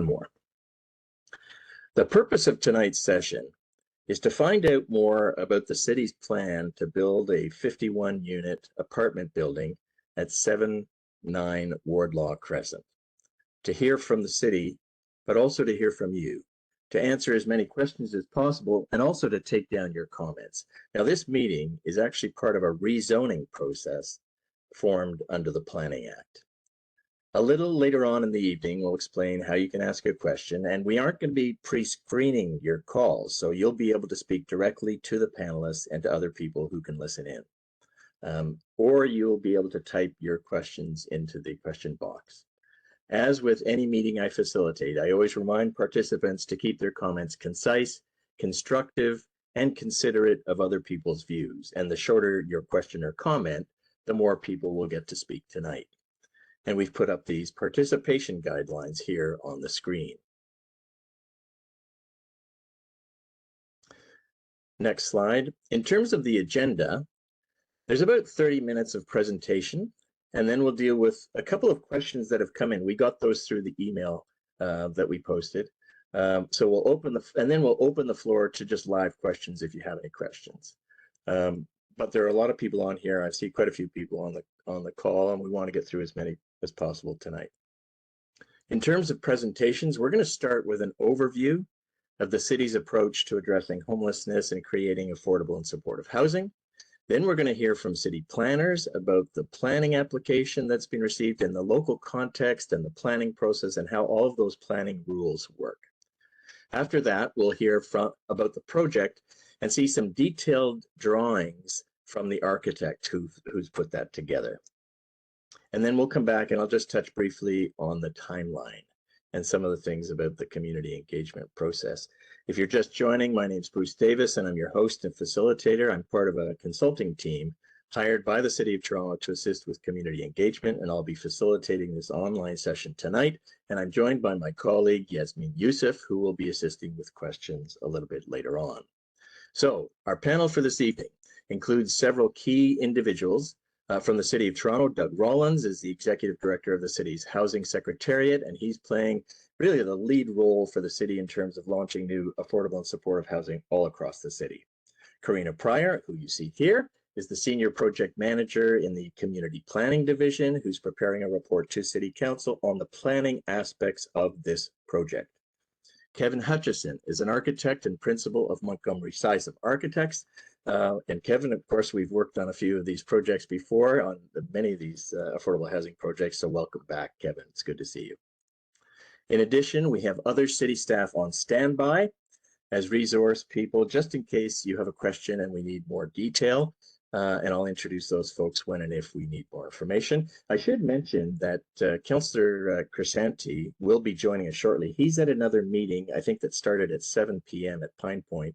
more. The purpose of tonight's session is to find out more about the city's plan to build a 51-unit apartment building at 7-9 Wardlaw Crescent. To hear from the city, but also to hear from you, to answer as many questions as possible, and also to take down your comments. Now, this meeting is actually part of a rezoning process formed under the Planning Act. A little later on in the evening, we'll explain how you can ask a question, and we aren't going to be pre-screening your calls, so you'll be able to speak directly to the panelists and to other people who can listen in. Or you'll be able to type your questions into the question box. As with any meeting I facilitate, I always remind participants to keep their comments concise, constructive, and considerate of other people's views. And the shorter your question or comment, the more people will get to speak tonight. And we've put up these participation guidelines here on the screen. Next slide. In terms of the agenda, there's about 30 minutes of presentation, and then we'll deal with a couple of questions that have come in. We got those through the email that we posted. So we'll open the floor to just live questions if you have any questions. But there are a lot of people on here. I see quite a few people on the call, and we want to get through as many as possible tonight. In terms of presentations, we're going to start with an overview of the city's approach to addressing homelessness and creating affordable and supportive housing. Then we're going to hear from city planners about the planning application that's been received in the local context and the planning process and how all of those planning rules work. After that, we'll hear about the project and see some detailed drawings from the architect who's put that together. And then we'll come back and I'll just touch briefly on the timeline and some of the things about the community engagement process. If you're just joining, my name's Bruce Davis and I'm your host and facilitator. I'm part of a consulting team hired by the City of Toronto to assist with community engagement, and I'll be facilitating this online session tonight. And I'm joined by my colleague, Yasmin Youssef, who will be assisting with questions a little bit later on. So our panel for this evening includes several key individuals. From the City of Toronto, Doug Rollins is the Executive Director of the city's Housing Secretariat, and he's playing really the lead role for the city in terms of launching new affordable and supportive housing all across the city. Karina Pryor, who you see here, is the Senior Project Manager in the Community Planning Division, who's preparing a report to City Council on the planning aspects of this project. Kevin Hutchison is an architect and principal of Montgomery Sysopp Architects. And Kevin, of course, we've worked on a few of these projects before, on many of these affordable housing projects, so welcome back, Kevin. It's good to see you. In addition, we have other city staff on standby as resource people, just in case you have a question and we need more detail. And I'll introduce those folks when and if we need more information. I should mention that Councillor Crisanti will be joining us shortly. He's at another meeting, I think that started at 7 p.m. at Pine Point.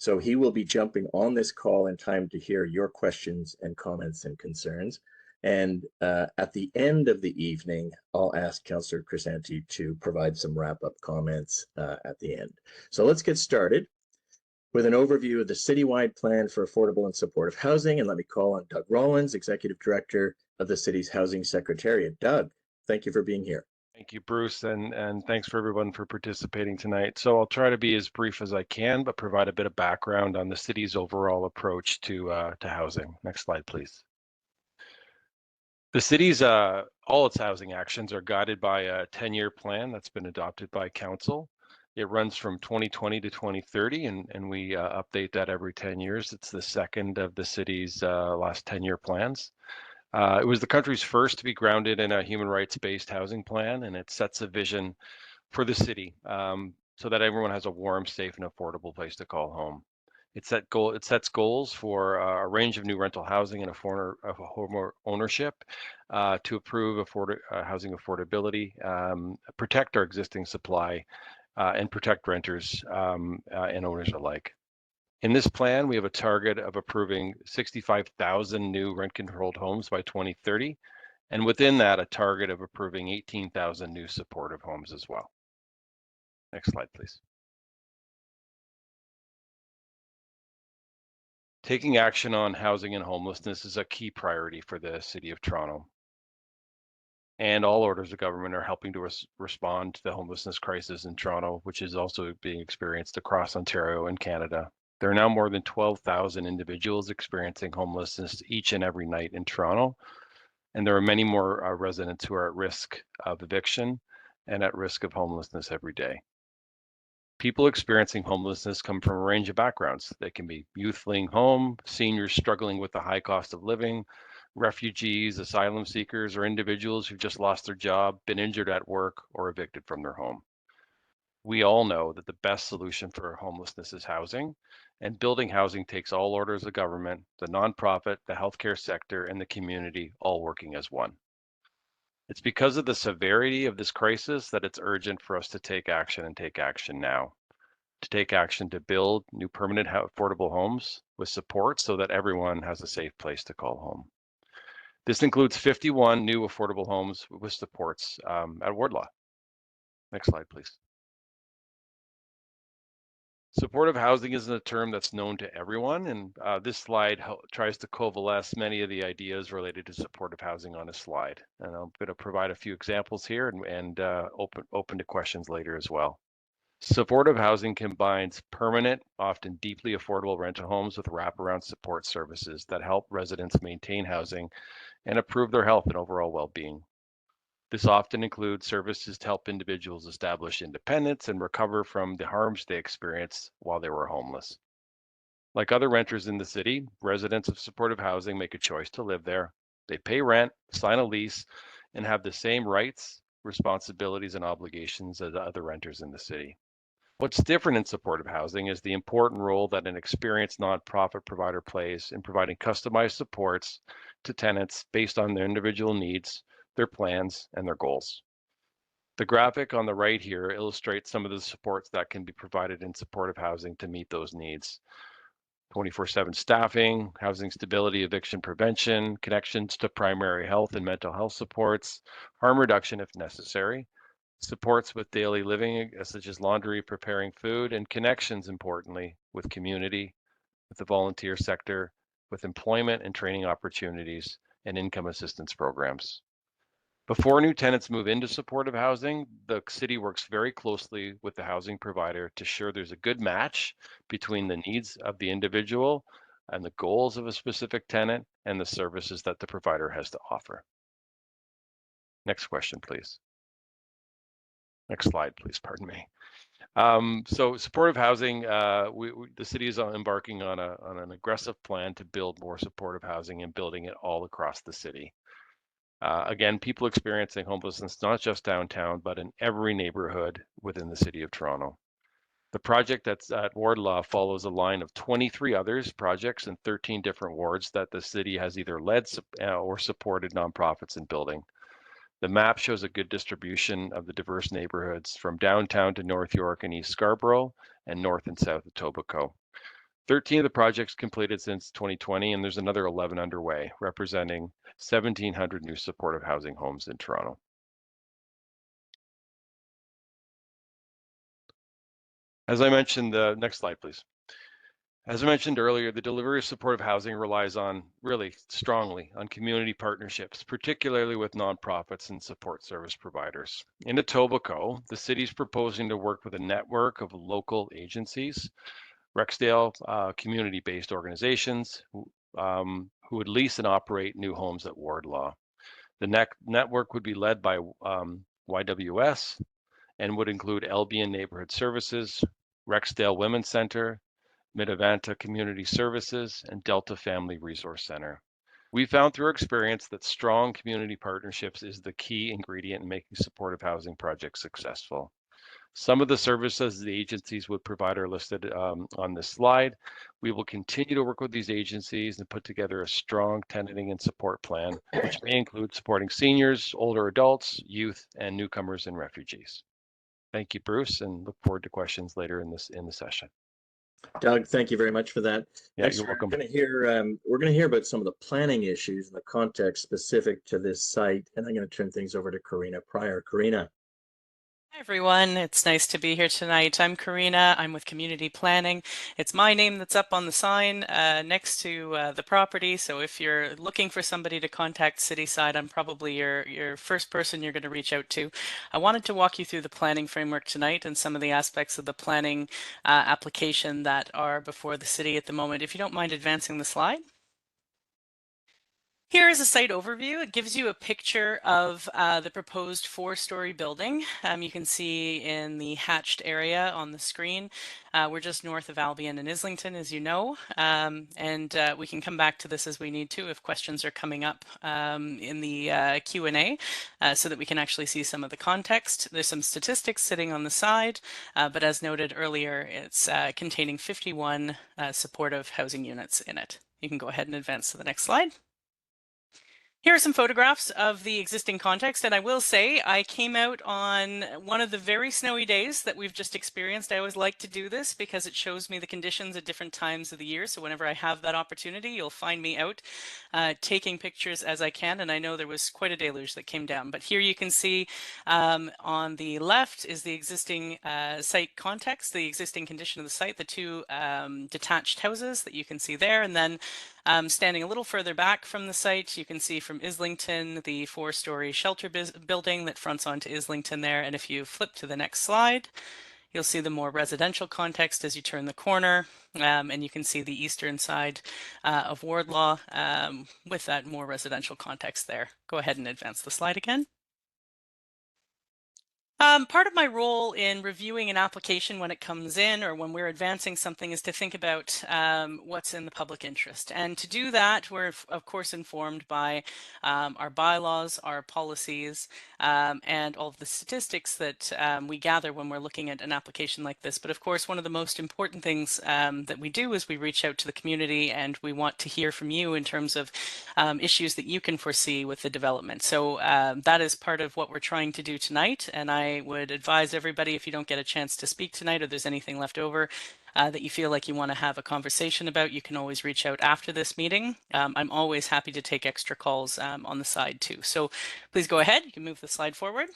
So he will be jumping on this call in time to hear your questions and comments and concerns. And at the end of the evening, I'll ask Councillor Crisanti to provide some wrap-up comments at the end. So let's get started with an overview of the citywide plan for affordable and supportive housing. And let me call on Doug Rollins, Executive Director of the city's Housing Secretariat. Doug, thank you for being here. Thank you, Bruce, and thanks for everyone for participating tonight. So I'll try to be as brief as I can, but provide a bit of background on the city's overall approach to housing. Next slide, please. The city's all its housing actions are guided by a 10-year plan that's been adopted by council. It runs from 2020 to 2030, and we update that every 10 years. It's the second of the city's last 10-year plans. It was the country's first to be grounded in a human rights-based housing plan, and it sets a vision for the city so that everyone has a warm, safe, and affordable place to call home. It sets goals for a range of new rental housing and home ownership to improve housing affordability, protect our existing supply, and protect renters and owners alike. In this plan, we have a target of approving 65,000 new rent-controlled homes by 2030, and within that, a target of approving 18,000 new supportive homes as well. Next slide, please. Taking action on housing and homelessness is a key priority for the City of Toronto. And all orders of government are helping to respond to the homelessness crisis in Toronto, which is also being experienced across Ontario and Canada. There are now more than 12,000 individuals experiencing homelessness each and every night in Toronto. And there are many more residents who are at risk of eviction and at risk of homelessness every day. People experiencing homelessness come from a range of backgrounds. They can be youth fleeing home, seniors struggling with the high cost of living, refugees, asylum seekers, or individuals who've just lost their job, been injured at work, or evicted from their home. We all know that the best solution for homelessness is housing, and building housing takes all orders of government, the nonprofit, the healthcare sector, and the community all working as one. It's because of the severity of this crisis that it's urgent for us to take action and take action now. To take action to build new permanent affordable homes with support so that everyone has a safe place to call home. This includes 51 new affordable homes with supports at Wardlaw. Next slide, please. Supportive housing isn't a term that's known to everyone, and this slide tries to coalesce many of the ideas related to supportive housing on a slide. And I'm going to provide a few examples here and open to questions later as well. Supportive housing combines permanent, often deeply affordable rental homes with wraparound support services that help residents maintain housing and improve their health and overall well-being. This often includes services to help individuals establish independence and recover from the harms they experienced while they were homeless. Like other renters in the city, residents of supportive housing make a choice to live there. They pay rent, sign a lease, and have the same rights, responsibilities, and obligations as other renters in the city. What's different in supportive housing is the important role that an experienced nonprofit provider plays in providing customized supports to tenants based on their individual needs, their plans, and their goals. The graphic on the right here illustrates some of the supports that can be provided in supportive housing to meet those needs. 24/7 staffing, housing stability, eviction prevention, connections to primary health and mental health supports, harm reduction if necessary, supports with daily living, such as laundry, preparing food, and connections, importantly, with community, with the volunteer sector, with employment and training opportunities, and income assistance programs. Before new tenants move into supportive housing, the city works very closely with the housing provider to ensure there's a good match between the needs of the individual and the goals of a specific tenant and the services that the provider has to offer. Next question, please. Next slide, please, pardon me. So supportive housing, the city is embarking on an aggressive plan to build more supportive housing and building it all across the city. Again, people experiencing homelessness, not just downtown, but in every neighborhood within the city of Toronto. The project that's at Wardlaw follows a line of 23 others projects in 13 different wards that the city has either led or supported nonprofits in building. The map shows a good distribution of the diverse neighborhoods from downtown to North York and East Scarborough and north and south of Etobicoke. 13 of the projects completed since 2020, and there's another 11 underway, representing 1,700 new supportive housing homes in Toronto. As I mentioned, next slide, please. As I mentioned earlier, the delivery of supportive housing relies on really strongly on community partnerships, particularly with nonprofits and support service providers. In Etobicoke, the city is proposing to work with a network of local agencies, Rexdale community-based organizations who would lease and operate new homes at Wardlaw. The network would be led by YWS and would include Albion Neighborhood Services, Rexdale Women's Center, Midavanta Community Services, and Delta Family Resource Center. We found through experience that strong community partnerships is the key ingredient in making supportive housing projects successful. Some of the services the agencies would provide are listed on this slide. We will continue to work with these agencies and put together a strong tenanting and support plan, which may include supporting seniors, older adults, youth, and newcomers and refugees. Thank you, Bruce, and look forward to questions later in the session. Doug, thank you very much for that. Yeah, Next, you're welcome. we're going to hear about some of the planning issues and the context specific to this site, and I'm going to turn things over to Karina Pryor. Karina. Hi everyone, it's nice to be here tonight. I'm Karina, I'm with Community Planning. It's my name that's up on the sign next to the property, so if you're looking for somebody to contact Cityside, I'm probably your first person you're going to reach out to. I wanted to walk you through the planning framework tonight and some of the aspects of the planning application that are before the city at the moment. If you don't mind advancing the slide. Here is a site overview. It gives you a picture of the proposed four-story building. You can see in the hatched area on the screen. We're just north of Albion and Islington, as you know, and we can come back to this as we need to if questions are coming up in the Q&A so that we can actually see some of the context. There's some statistics sitting on the side, but as noted earlier, it's containing 51 supportive housing units in it. You can go ahead and advance to the next slide. Here are some photographs of the existing context, and I will say I came out on one of the very snowy days that we've just experienced. I always like to do this because it shows me the conditions at different times of the year, so whenever I have that opportunity, you'll find me out taking pictures as I can, and I know there was quite a deluge that came down. But here you can see on the left is the existing site context, the existing condition of the site, the two detached houses that you can see there, and then standing a little further back from the site, you can see from Islington the four-story shelter building that fronts onto Islington there. And if you flip to the next slide, you'll see the more residential context as you turn the corner, and you can see the eastern side of Wardlaw with that more residential context there. Go ahead and advance the slide again. Part of my role in reviewing an application when it comes in or when we're advancing something is to think about what's in the public interest. And to do that, we're of course informed by our bylaws, our policies, and all of the statistics that we gather when we're looking at an application like this. But of course, one of the most important things that we do is we reach out to the community and we want to hear from you in terms of issues that you can foresee with the development. So that is part of what we're trying to do tonight. And I would advise everybody, if you don't get a chance to speak tonight or there's anything left over that you feel like you want to have a conversation about, you can always reach out after this meeting. I'm always happy to take extra calls on the side too. So please go ahead. You can move the slide forward.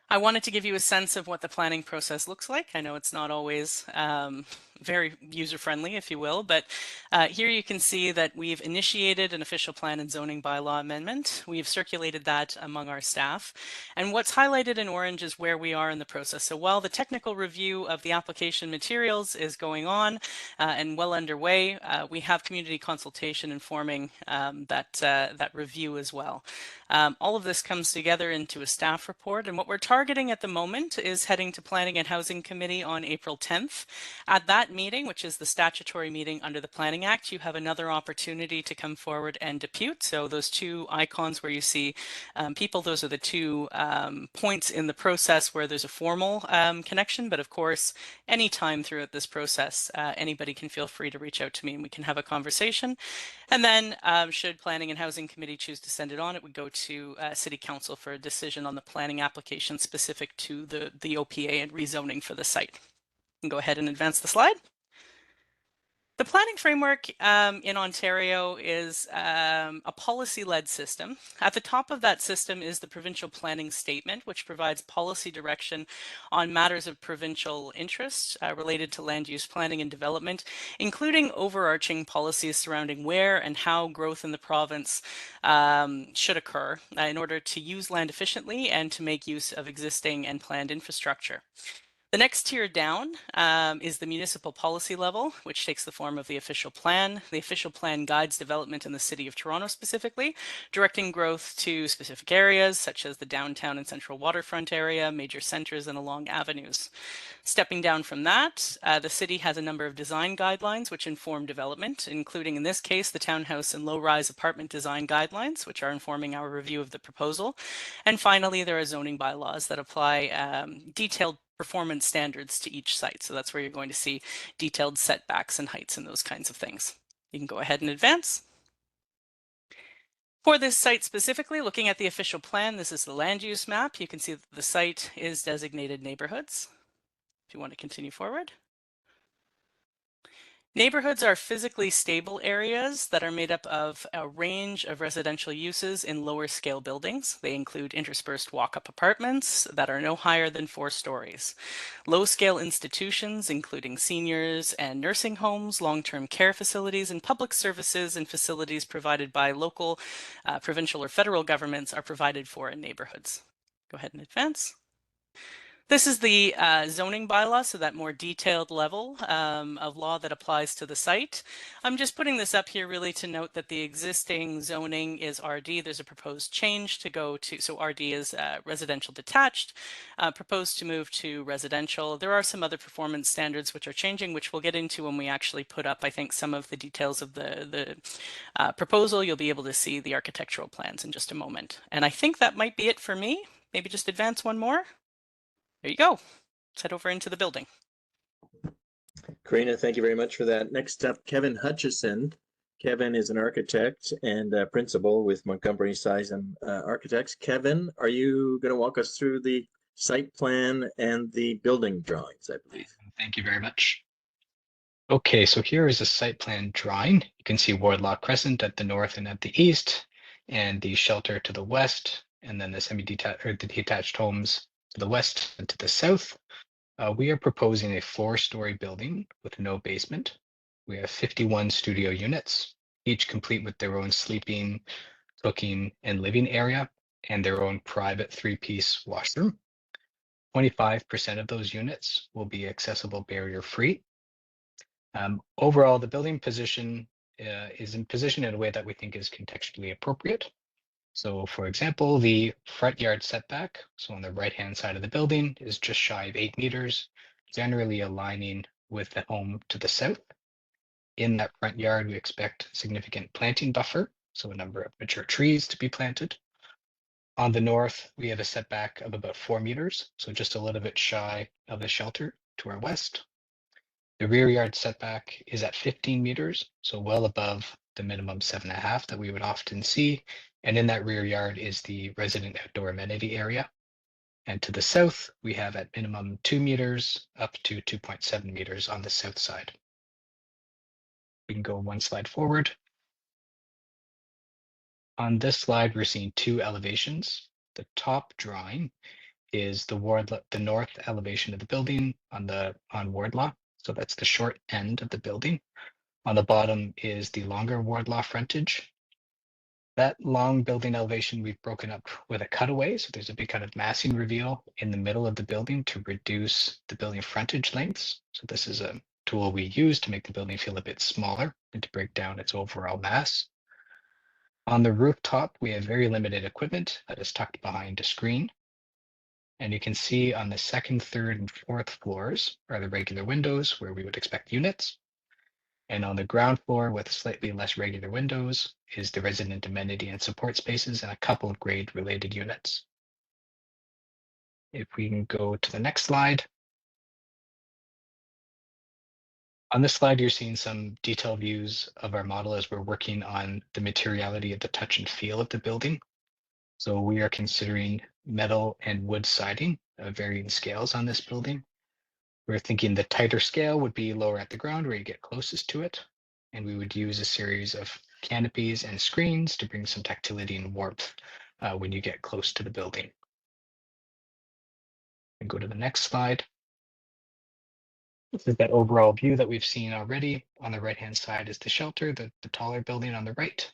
I wanted to give you a sense of what the planning process looks like. I know it's not always very user-friendly, if you will, but here you can see that we've initiated an official plan and zoning bylaw amendment. We've circulated that among our staff. And what's highlighted in orange is where we are in the process. So while the technical review of the application materials is going on and well underway, we have community consultation informing that review as well. All of this comes together into a staff report, and what we're targeting at the moment is heading to Planning and Housing Committee on April 10th. At that meeting, which is the statutory meeting under the Planning Act, you have another opportunity to come forward and depute. So those two icons where you see people, those are the two points in the process where there's a formal connection. But of course, anytime throughout this process, anybody can feel free to reach out to me and we can have a conversation. And then should Planning and Housing Committee choose to send it on, it would go to City Council for a decision on the planning application specific to the OPA and rezoning for the site. You can go ahead and advance the slide. The planning framework in Ontario is a policy-led system. At the top of that system is the provincial planning statement, which provides policy direction on matters of provincial interest related to land use planning and development, including overarching policies surrounding where and how growth in the province should occur in order to use land efficiently and to make use of existing and planned infrastructure. The next tier down is the municipal policy level, which takes the form of the official plan. The official plan guides development in the City of Toronto specifically, directing growth to specific areas such as the downtown and central waterfront area, major centers, and along avenues. Stepping down from that, the city has a number of design guidelines which inform development, including in this case the townhouse and low-rise apartment design guidelines, which are informing our review of the proposal. And finally, there are zoning bylaws that apply detailed performance standards to each site. So that's where you're going to see detailed setbacks and heights and those kinds of things. You can go ahead and advance. For this site specifically, looking at the official plan, this is the land use map. You can see that the site is designated neighborhoods. If you want to continue forward. Neighborhoods are physically stable areas that are made up of a range of residential uses in lower scale buildings. They include interspersed walk-up apartments that are no higher than 4 stories. Low scale institutions, including seniors and nursing homes, long-term care facilities, and public services and facilities provided by local, provincial, or federal governments are provided for in neighborhoods. Go ahead and advance. This is the zoning bylaw, so that more detailed level of law that applies to the site. I'm just putting this up here really to note that the existing zoning is RD. There's a proposed change to go to, so RD is residential detached, proposed to move to residential. There are some other performance standards which are changing, which we'll get into when we actually put up, I think, some of the details of the proposal. You'll be able to see the architectural plans in just a moment. And I think that might be it for me. Maybe just advance one more. There you go. Let's head over into the building. Karina, thank you very much for that. Next up, Kevin Hutchison. Kevin is an architect and principal with Montgomery Sizem Architects. Kevin, are you going to walk us through the site plan and the building drawings, I believe? Thank you very much. Okay, so here is a site plan drawing. You can see Wardlaw Crescent at the north and at the east, and the shelter to the west, and then the semi-detached or the detached homes to the west and to the south. We are proposing a 4-story building with no basement. We have 51 studio units, each complete with their own sleeping, cooking, and living area, and their own private 3-piece washroom. 25% of those units will be accessible barrier-free. Overall, the building position is in position in a way that we think is contextually appropriate. So for example, the front yard setback, so on the right-hand side of the building, is just shy of 8 meters, generally aligning with the home to the south. In that front yard, we expect significant planting buffer, so a number of mature trees to be planted. On the north, we have a setback of about 4 meters, so just a little bit shy of the shelter to our west. The rear yard setback is at 15 meters, so well above the minimum 7.5 that we would often see. And in that rear yard is the resident outdoor amenity area. And to the south, we have at minimum 2 meters up to 2.7 meters on the south side. We can go one slide forward. On this slide, we're seeing 2 elevations. The top drawing is the north elevation of the building on Wardlaw. So that's the short end of the building. On the bottom is the longer Wardlaw frontage. That long building elevation we've broken up with a cutaway. So there's a big kind of massing reveal in the middle of the building to reduce the building frontage lengths. So this is a tool we use to make the building feel a bit smaller and to break down its overall mass. On the rooftop, we have very limited equipment that is tucked behind a screen. And you can see on the 2nd, 3rd, and 4th floors are the regular windows where we would expect units. And on the ground floor with slightly less regular windows is the resident amenity and support spaces and a couple of grade related units. If we can go to the next slide. On this slide, you're seeing some detailed views of our model as we're working on the materiality of the touch and feel of the building. So we are considering metal and wood siding of varying scales on this building. We're thinking the tighter scale would be lower at the ground where you get closest to it. And we would use a series of canopies and screens to bring some tactility and warmth when you get close to the building. And go to the next slide. This is that overall view that we've seen already. On the right-hand side is the shelter, the taller building on the right.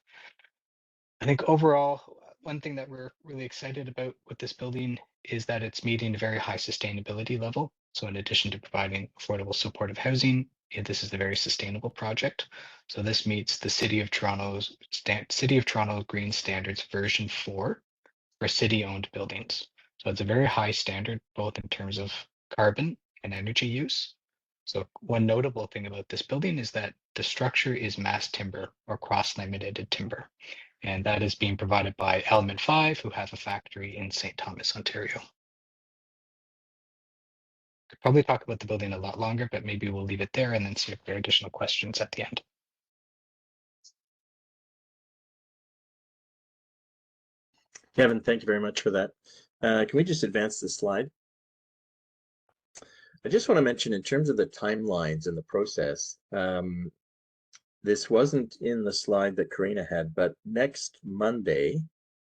I think overall, one thing that we're really excited about with this building is that it's meeting a very high sustainability level. So in addition to providing affordable supportive housing, this is a very sustainable project. So this meets the City of Toronto Green Standards version 4 for city-owned buildings. So it's a very high standard, both in terms of carbon and energy use. So one notable thing about this building is that the structure is mass timber or cross-laminated timber. And that is being provided by Element 5, who have a factory in St. Thomas, Ontario. Could probably talk about the building a lot longer, but maybe we'll leave it there and then see if there are additional questions at the end. Kevin, thank you very much for that. Can we just advance the slide? I just want to mention in terms of the timelines and the process, this wasn't in the slide that Karina had, but next Monday,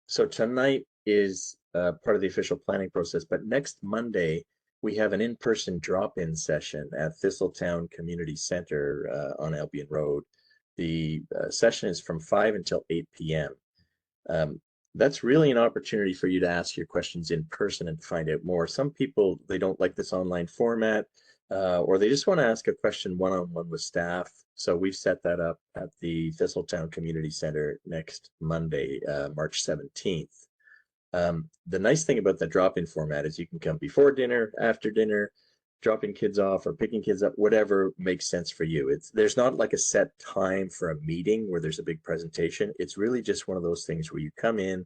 so tonight is part of the official planning process, but next Monday, we have an in-person drop-in session at Thistletown Community Center on Albion Road. The session is from 5 until 8 p.m. That's really an opportunity for you to ask your questions in person and find out more. Some people, they don't like this online format, or they just want to ask a question one-on-one with staff. So we've set that up at the Thistletown Community Center next Monday, March 17th. The nice thing about the drop-in format is you can come before dinner, after dinner, dropping kids off or picking kids up, whatever makes sense for you. There's not like a set time for a meeting where there's a big presentation. It's really just one of those things where you come in,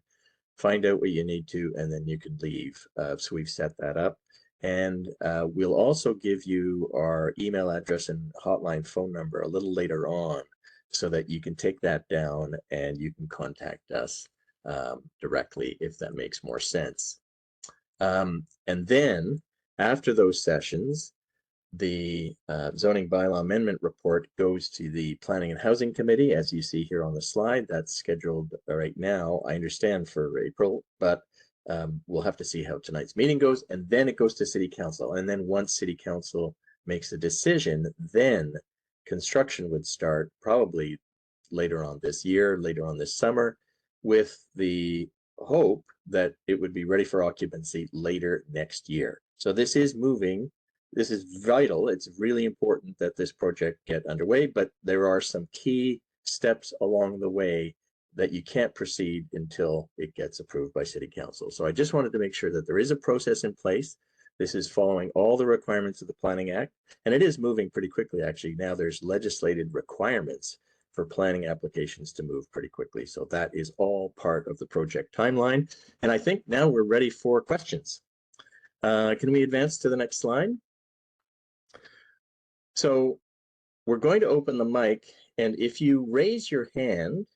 find out what you need to, and then you can leave. So we've set that up. And we'll also give you our email address and hotline phone number a little later on so that you can take that down and you can contact us directly if that makes more sense. And then after those sessions, the zoning bylaw amendment report goes to the Planning and Housing Committee, as you see here on the slide. That's scheduled right now, I understand, for April, but we'll have to see how tonight's meeting goes. And then it goes to City Council. And then once City Council makes a decision, then construction would start probably later on this year, later on this summer, with the hope that it would be ready for occupancy later next year. So this is moving. This is vital. It's really important that this project get underway, but there are some key steps along the way that you can't proceed until it gets approved by City Council. So I just wanted to make sure that there is a process in place. This is following all the requirements of the Planning Act, and it is moving pretty quickly, actually. Now there's legislated requirements for planning applications to move pretty quickly. So that is all part of the project timeline. And I think now we're ready for questions. Can we advance to the next slide? So we're going to open the mic, and if you raise your hand,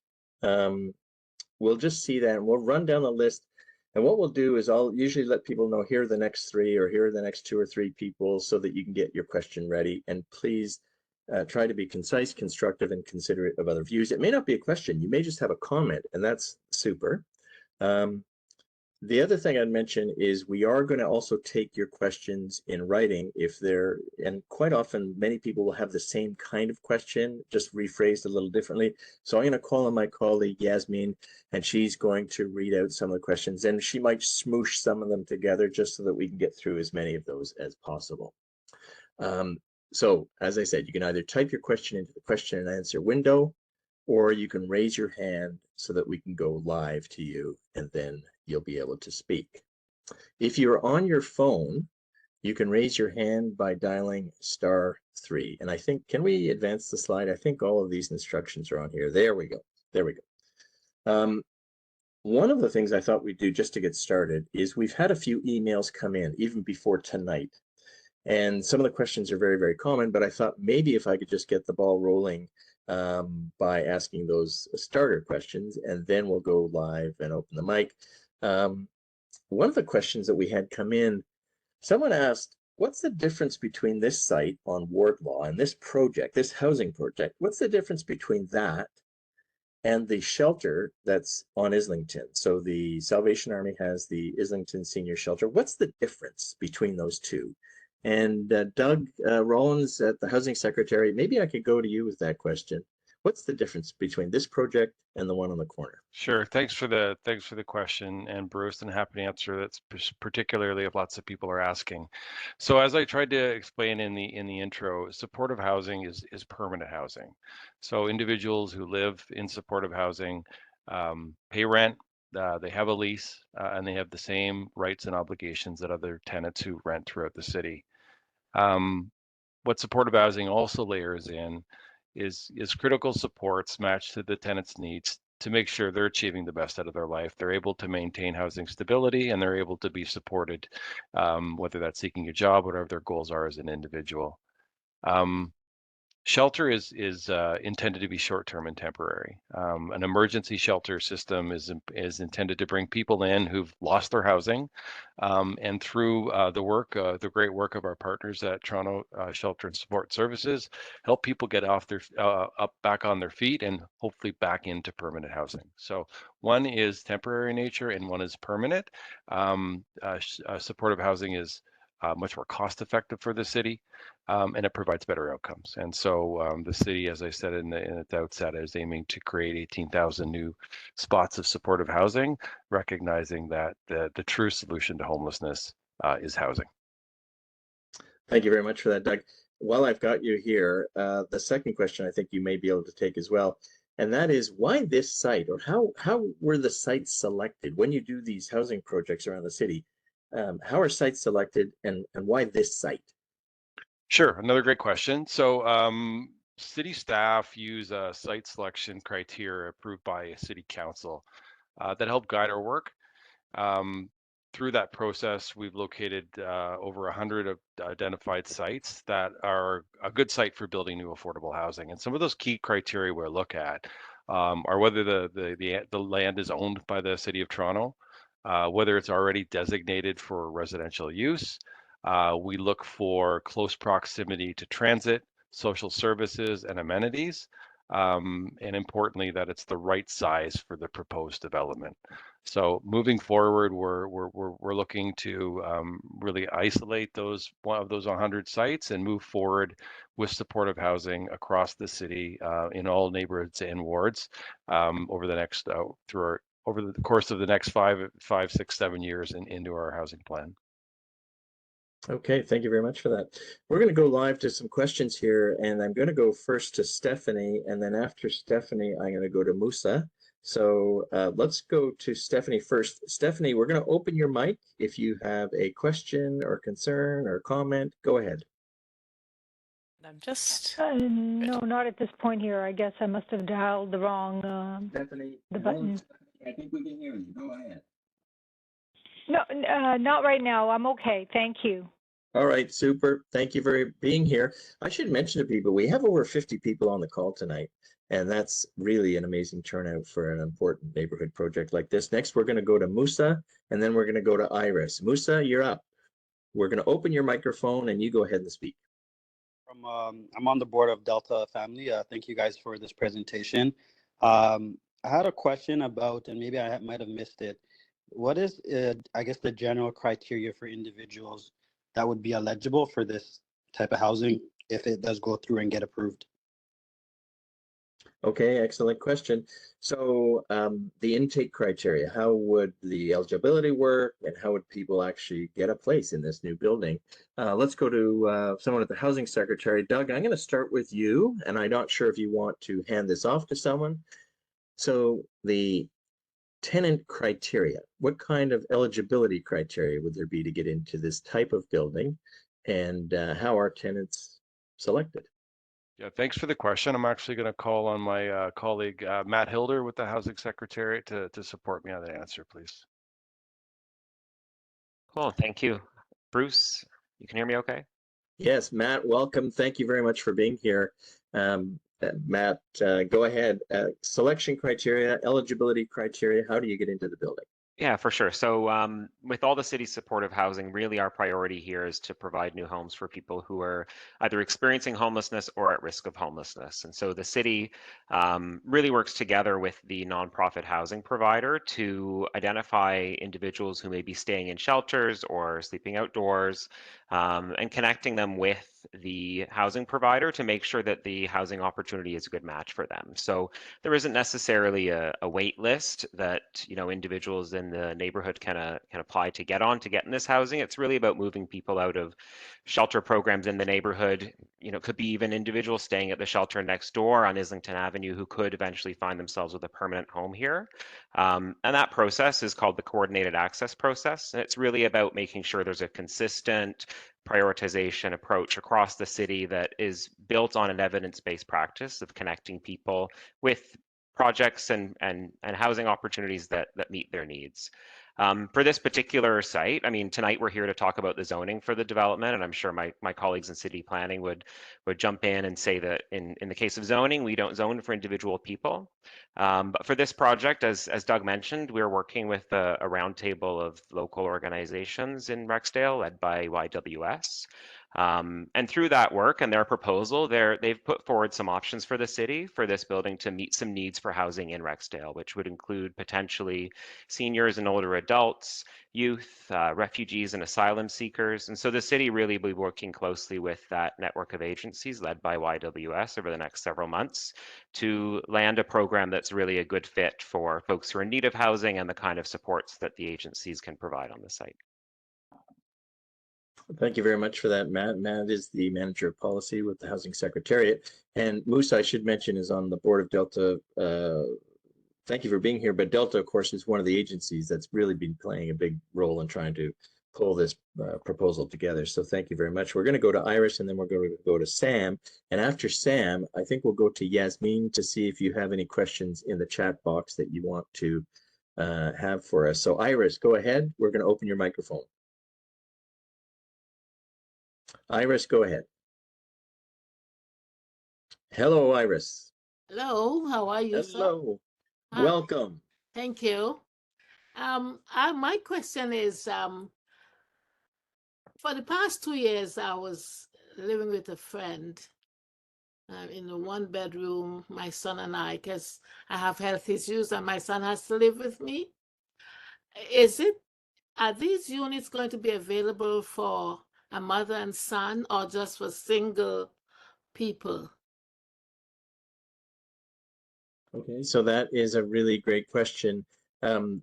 we'll just see that and we'll run down the list. And what we'll do is I'll usually let people know here are the next 3 or here are the next 2 or 3 people so that you can get your question ready. And please try to be concise, constructive, and considerate of other views. It may not be a question, you may just have a comment, and that's super. The other thing I'd mention is we are going to also take your questions in writing if they're, and quite often many people will have the same kind of question, just rephrased a little differently. So I'm going to call on my colleague Yasmin, and she's going to read out some of the questions, and she might smoosh some of them together just so that we can get through as many of those as possible. So as I said, you can either type your question into the question and answer window, or you can raise your hand so that we can go live to you, and then you'll be able to speak. If you're on your phone, you can raise your hand by dialing *3. And I think, can we advance the slide? I think all of these instructions are on here. There we go. There we go. One of the things I thought we'd do just to get started is we've had a few emails come in even before tonight. And some of the questions are very, very common, but I thought maybe if I could just get the ball rolling by asking those starter questions, and then we'll go live and open the mic. One of the questions that we had come in, someone asked, what's the difference between this site on Wardlaw and this project, this housing project? What's the difference between that and the shelter that's on Islington? So the Salvation Army has the Islington Senior Shelter. What's the difference between those two? And Doug Rollins, at the Housing Secretary, maybe I could go to you with that question. What's the difference between this project and the one on the corner? Sure. Thanks for the question, and Bruce, and happy to answer. That's particularly if lots of people are asking. So as I tried to explain in the intro, supportive housing is permanent housing. So individuals who live in supportive housing pay rent. They have a lease, and they have the same rights and obligations that other tenants who rent throughout the city. What supportive housing also layers in is critical supports matched to the tenant's needs to make sure they're achieving the best out of their life. They're able to maintain housing stability, and they're able to be supported, whether that's seeking a job, whatever their goals are as an individual. Shelter is intended to be short-term and temporary. An emergency shelter system is intended to bring people in who've lost their housing, and through the great work of our partners at Toronto Shelter and Support Services, help people get off their back on their feet and hopefully back into permanent housing. So one is temporary in nature and one is permanent. Supportive housing is much more cost-effective for the city. And it provides better outcomes. And so the city, as I said in its outset, is aiming to create 18,000 new spots of supportive housing, recognizing that the true solution to homelessness is housing. Thank you very much for that, Doug. While I've got you here, the second question I think you may be able to take as well, and that is why this site, or how were the sites selected when you do these housing projects around the city? How are sites selected, and why this site? Sure, another great question. So city staff use a site selection criteria approved by a city council that help guide our work. Through that process, we've located over 100 identified sites that are a good site for building new affordable housing. And some of those key criteria we'll look at are whether the land is owned by the City of Toronto, whether it's already designated for residential use. We look for close proximity to transit, social services, and amenities. And importantly, that it's the right size for the proposed development. So moving forward, we're looking to really isolate one of those 100 sites and move forward with supportive housing across the city in all neighborhoods and wards over the course of the next 5, 6, 7 years into our housing plan. Okay, thank you very much for that. We're going to go live to some questions here, and I'm going to go first to Stephanie, and then after Stephanie, I'm going to go to Musa. So let's go to Stephanie first. Stephanie, we're going to open your mic. If you have a question or concern or comment, go ahead. I'm just... no, not at this point here. I guess I must have dialed the wrong Stephanie, the button. I think we can hear you. Go ahead. No, not right now. I'm okay. Thank you. All right, super. Thank you for being here. I should mention to people, we have over 50 people on the call tonight, and that's really an amazing turnout for an important neighborhood project like this. Next, we're going to go to Musa, and then we're going to go to Iris. Musa, you're up. We're going to open your microphone, and you go ahead and speak. I'm on the board of Delta Family. Thank you guys for this presentation. I had a question about, and maybe I might have missed it, what is, I guess, the general criteria for individuals that would be eligible for this type of housing if it does go through and get approved? Okay, excellent question. So the intake criteria, how would the eligibility work, and how would people actually get a place in this new building? Let's go to someone at the Housing Secretary. Doug, I'm going to start with you, and I'm not sure if you want to hand this off to someone. So the tenant criteria, what kind of eligibility criteria would there be to get into this type of building, and how are tenants selected? Yeah, thanks for the question. I'm actually going to call on my colleague, Matt Hilder with the Housing Secretariat to support me on the answer, please. Cool, thank you. Bruce, you can hear me okay? Yes, Matt, welcome. Thank you very much for being here. Matt, go ahead. Selection criteria, eligibility criteria, how do you get into the building? Yeah, for sure. So with all the city's supportive housing, really our priority here is to provide new homes for people who are either experiencing homelessness or at risk of homelessness. And so the city really works together with the nonprofit housing provider to identify individuals who may be staying in shelters or sleeping outdoors, and connecting them with the housing provider to make sure that the housing opportunity is a good match for them. So there isn't necessarily a wait list that individuals in the neighborhood can apply to get in this housing. It's really about moving people out of shelter programs in the neighborhood. Could be even individuals staying at the shelter next door on Islington Avenue who could eventually find themselves with a permanent home here. And that process is called the coordinated access process. And it's really about making sure there's a consistent prioritization approach across the city that is built on an evidence-based practice of connecting people with projects and housing opportunities that meet their needs. For this particular site, I mean, tonight we're here to talk about the zoning for the development, and I'm sure my colleagues in city planning would jump in and say that in the case of zoning, we don't zone for individual people. But for this project, as Doug mentioned, we're working with a roundtable of local organizations in Rexdale led by YWS. And through that work and their proposal, they've put forward some options for the city for this building to meet some needs for housing in Rexdale, which would include potentially seniors and older adults, youth, refugees and asylum seekers. And so the city really will be working closely with that network of agencies led by YWS over the next several months to land a program that's really a good fit for folks who are in need of housing and the kind of supports that the agencies can provide on the site. Thank you very much for that, Matt. Matt is the manager of policy with the Housing Secretariat. And Musa, I should mention, is on the board of Delta. Thank you for being here. But Delta, of course, is one of the agencies that's really been playing a big role in trying to pull this proposal together. So thank you very much. We're going to go to Iris and then we're going to go to Sam. And after Sam, I think we'll go to Yasmin to see if you have any questions in the chat box that you want to have for us. So Iris, go ahead. We're going to open your microphone. Iris, go ahead. Hello, Iris. Hello, how are you, sir? Hello. Hi. Welcome. Thank you. My question is, for the past 2 years, I was living with a friend in a one-bedroom, my son and I, because I have health issues and my son has to live with me. Are these units going to be available for a mother and son or just for single people? Okay, so that is a really great question.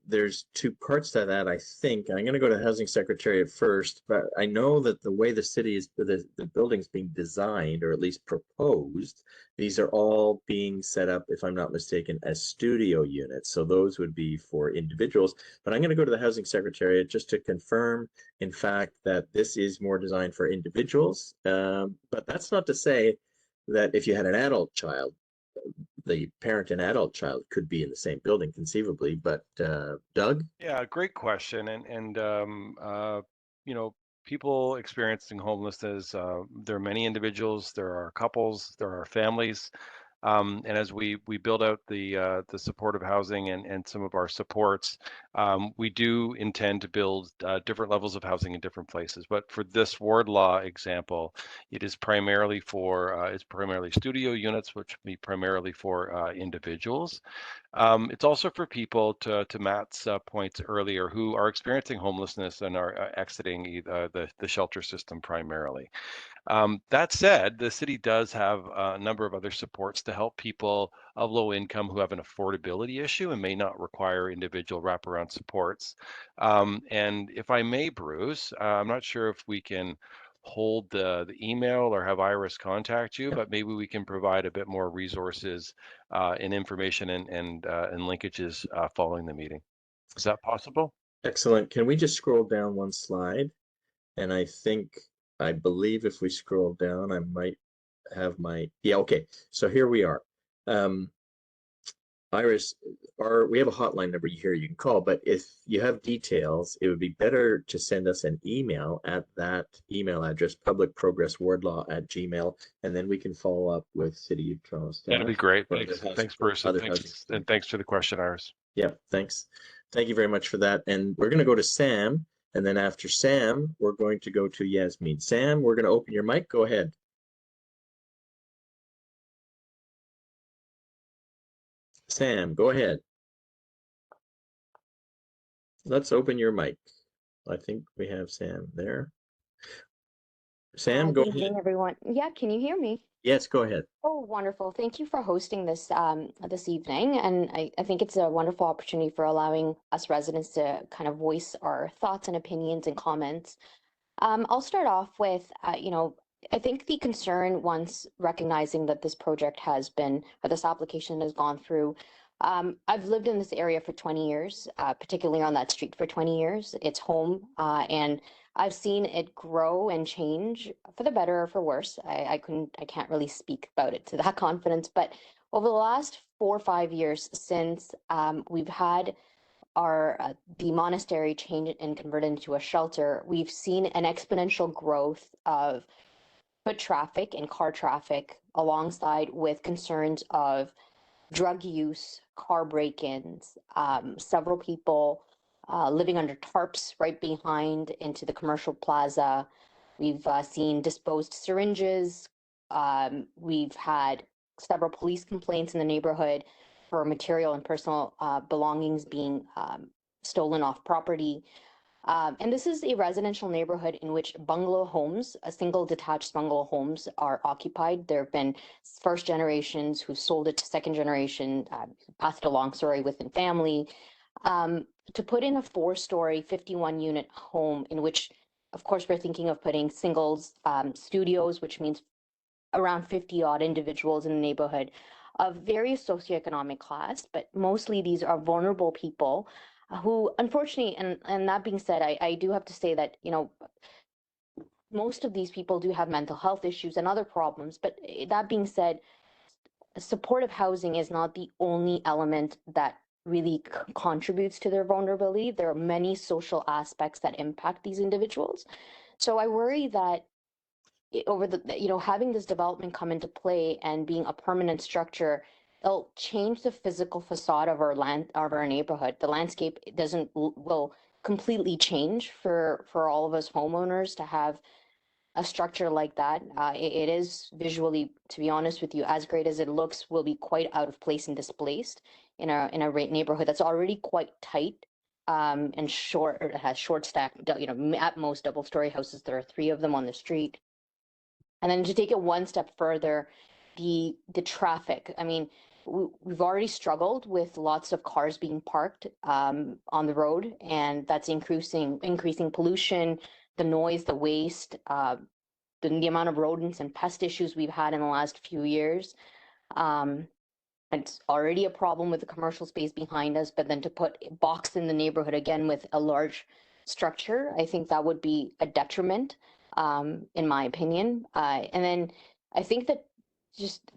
There's two parts to that, I think. I'm going to go to Housing Secretariat first, but I know that the way the city is, the building's being designed, or at least proposed, these are all being set up, if I'm not mistaken, as studio units. So those would be for individuals. But I'm going to go to the Housing Secretariat just to confirm, in fact, that this is more designed for individuals. But that's not to say that if you had an adult child, the parent and adult child could be in the same building conceivably, but Doug? Yeah, great question. And you know, people experiencing homelessness, there are many individuals, there are couples, there are families. And as we build out the supportive housing and some of our supports, we do intend to build different levels of housing in different places. But for this ward law example, it is primarily for it's primarily studio units, which be primarily for individuals. It's also for people, to Matt's points earlier, who are experiencing homelessness and are exiting the shelter system primarily. That said, the city does have a number of other supports to help people of low income who have an affordability issue and may not require individual wraparound supports. And if I may, Bruce, I'm not sure if we can hold the email or have Iris contact you, but maybe we can provide a bit more resources and information and linkages following the meeting. Is that possible? Excellent. Can we just scroll down one slide? And I believe if we scroll down, I might have yeah, okay. So here we are. Iris, we have a hotline number here you can call, but if you have details, it would be better to send us an email at that email address, publicprogresswardlaw@gmail.com, and then we can follow up with City of Toronto staff. That'd be great. Thanks, Thanks, Bruce. And thanks for the question, Iris. Yeah, thanks. Thank you very much for that. And we're going to go to Sam. And then after Sam, we're going to go to Yasmin. Sam, we're going to open your mic. Go ahead. Sam, go ahead. Let's open your mic. I think we have Sam there. Sam, go ahead. Good evening, everyone. Yeah, can you hear me? Yes, go ahead. Oh, wonderful. Thank you for hosting this this evening. And I think it's a wonderful opportunity for allowing us residents to kind of voice our thoughts and opinions and comments. I'll start off with, I think the concern, once recognizing that this project has been, or this application has gone through, I've lived in this area for 20 years, particularly on that street for 20 years. It's home, and I've seen it grow and change for the better or for worse. I can't really speak about it to that confidence, but over the last 4 or 5 years since we've had the monastery changed and converted into a shelter, we've seen an exponential growth of foot traffic and car traffic alongside with concerns of drug use, car break-ins, several people living under tarps right behind into the commercial plaza. We've seen disposed syringes. We've had several police complaints in the neighborhood for material and personal belongings being stolen off property. And this is a residential neighborhood in which bungalow homes, single detached bungalow homes, are occupied. There have been first generations who sold it to second generation, passed along, within family. To put in a 4-story, 51-unit home in which, of course, we're thinking of putting singles, studios, which means around 50-odd individuals in the neighborhood of various socioeconomic class, but mostly these are vulnerable people who, unfortunately, and that being said, I do have to say that, most of these people do have mental health issues and other problems, but that being said, supportive housing is not the only element that really contributes to their vulnerability. There are many social aspects that impact these individuals. So I worry that over having this development come into play and being a permanent structure, it'll change the physical facade of our neighborhood. The landscape will completely change for all of us homeowners to have a structure like that. It is visually, to be honest with you, as great as it looks, will be quite out of place and displaced in a neighborhood that's already quite tight and short. It has short stack, at most double-story houses. There are 3 of them on the street. And then to take it one step further, the traffic. I mean, we've already struggled with lots of cars being parked on the road, and that's increasing pollution, the noise, the waste, the amount of rodents and pest issues we've had in the last few years. It's already a problem with the commercial space behind us, but then to put a box in the neighborhood again with a large structure, I think that would be a detriment, in my opinion. And then I think that just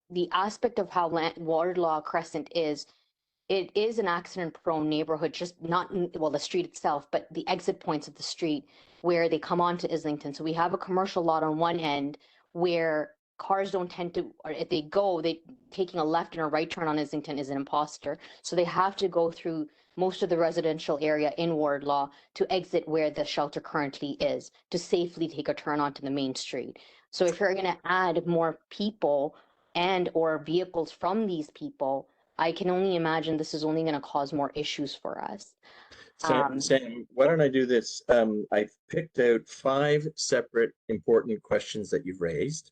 the aspect of how Wardlaw Crescent is, it is an accident-prone neighborhood, just not the street itself, but the exit points of the street where they come onto Islington. So we have a commercial lot on one end where cars don't tend to, or if they go, taking a left and a right turn on Islington is an imposter. So they have to go through most of the residential area in Wardlaw to exit where the shelter currently is to safely take a turn onto the main street. So if you're going to add more people and or vehicles from these people, I can only imagine this is only going to cause more issues for us. Sam, why don't I do this? I've picked out 5 separate important questions that you've raised.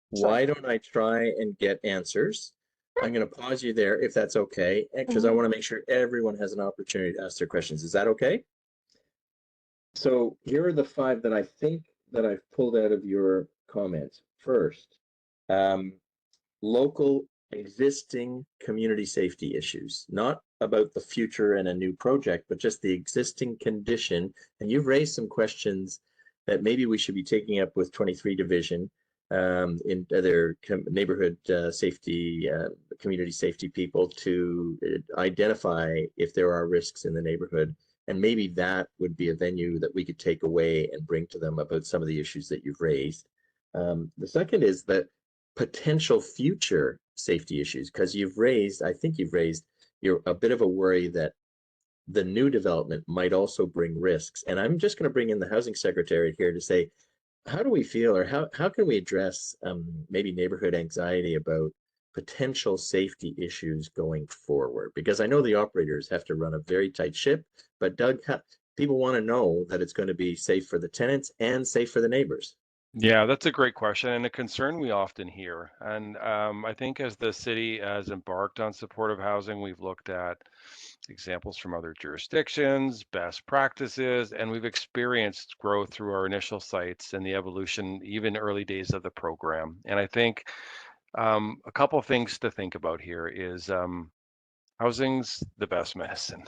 Why don't I try and get answers? I'm going to pause you there if that's okay, because I want to make sure everyone has an opportunity to ask their questions. Is that okay? So here are the 5 that I think that I've pulled out of your comments. First, local existing community safety issues, not about the future and a new project, but just the existing condition. And you've raised some questions that maybe we should be taking up with 23 Division in their neighborhood safety, community safety people to identify if there are risks in the neighborhood. And maybe that would be a venue that we could take away and bring to them about some of the issues that you've raised. The second is that potential future safety issues, because I think you've raised a bit of a worry that the new development might also bring risks. And I'm just going to bring in the housing secretary here to say, how do we feel, or how can we address maybe neighborhood anxiety about potential safety issues going forward? Because I know the operators have to run a very tight ship, but Doug, people want to know that it's going to be safe for the tenants and safe for the neighbors. Yeah, that's a great question and a concern we often hear. And I think as the city has embarked on supportive housing, we've looked at examples from other jurisdictions, best practices, and we've experienced growth through our initial sites and the evolution, even early days of the program. And I think a couple of things to think about here is housing's the best medicine.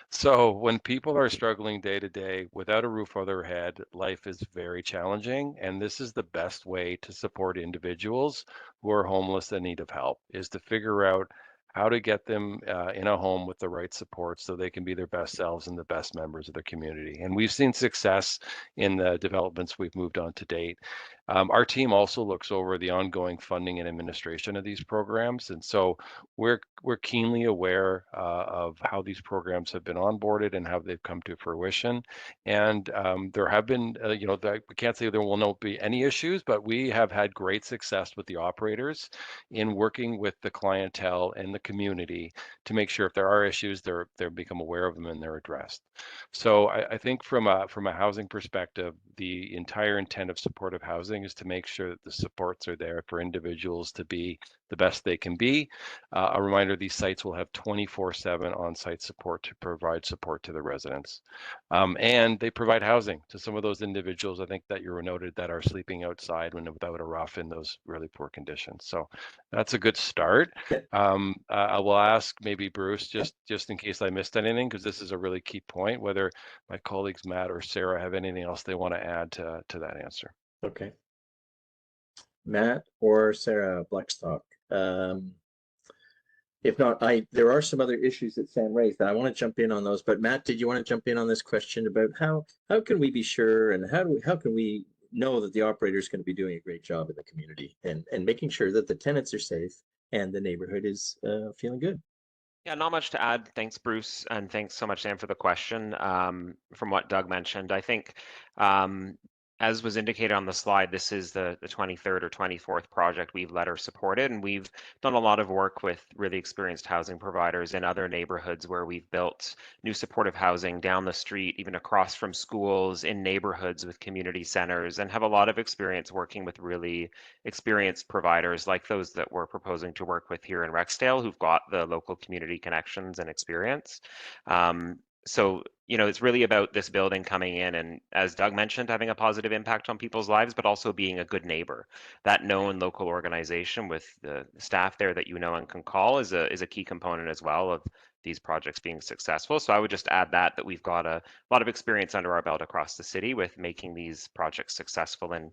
So when people are struggling day to day without a roof over their head, life is very challenging. And this is the best way to support individuals who are homeless and need of help, is to figure out how to get them in a home with the right support so they can be their best selves and the best members of the community. And we've seen success in the developments we've moved on to date. Our team also looks over the ongoing funding and administration of these programs, and so we're keenly aware of how these programs have been onboarded and how they've come to fruition. And there have been, we can't say there will not be any issues, but we have had great success with the operators in working with the clientele and the community to make sure if there are issues, they're become aware of them and they're addressed. So I think from a housing perspective, the entire intent of supportive housing is to make sure that the supports are there for individuals to be the best they can be. A reminder, these sites will have 24/7 on-site support to provide support to the residents. And they provide housing to some of those individuals, I think that you were noted, that are sleeping outside without a roof in those really poor conditions. So that's a good start. I will ask maybe Bruce, just in case I missed anything, because this is a really key point, whether my colleagues Matt or Sarah have anything else they want to add to that answer. Okay. Matt or Sarah Blackstock. If not, there are some other issues that Sam raised that I want to jump in on those. But Matt, did you want to jump in on this question about how can we be sure, and how can we know that the operator is going to be doing a great job in the community and making sure that the tenants are safe and the neighborhood is feeling good? Yeah, not much to add. Thanks, Bruce, and thanks so much, Sam, for the question. From what Doug mentioned, I think, as was indicated on the slide, this is the 23rd or 24th project we've led or supported, and we've done a lot of work with really experienced housing providers in other neighborhoods where we've built new supportive housing down the street, even across from schools, in neighborhoods with community centers, and have a lot of experience working with really experienced providers like those that we're proposing to work with here in Rexdale, who've got the local community connections and experience. So, it's really about this building coming in and, as Doug mentioned, having a positive impact on people's lives, but also being a good neighbor. That known local organization with the staff there that you know and can call is a key component as well of these projects being successful. So I would just add that we've got a lot of experience under our belt across the city with making these projects successful in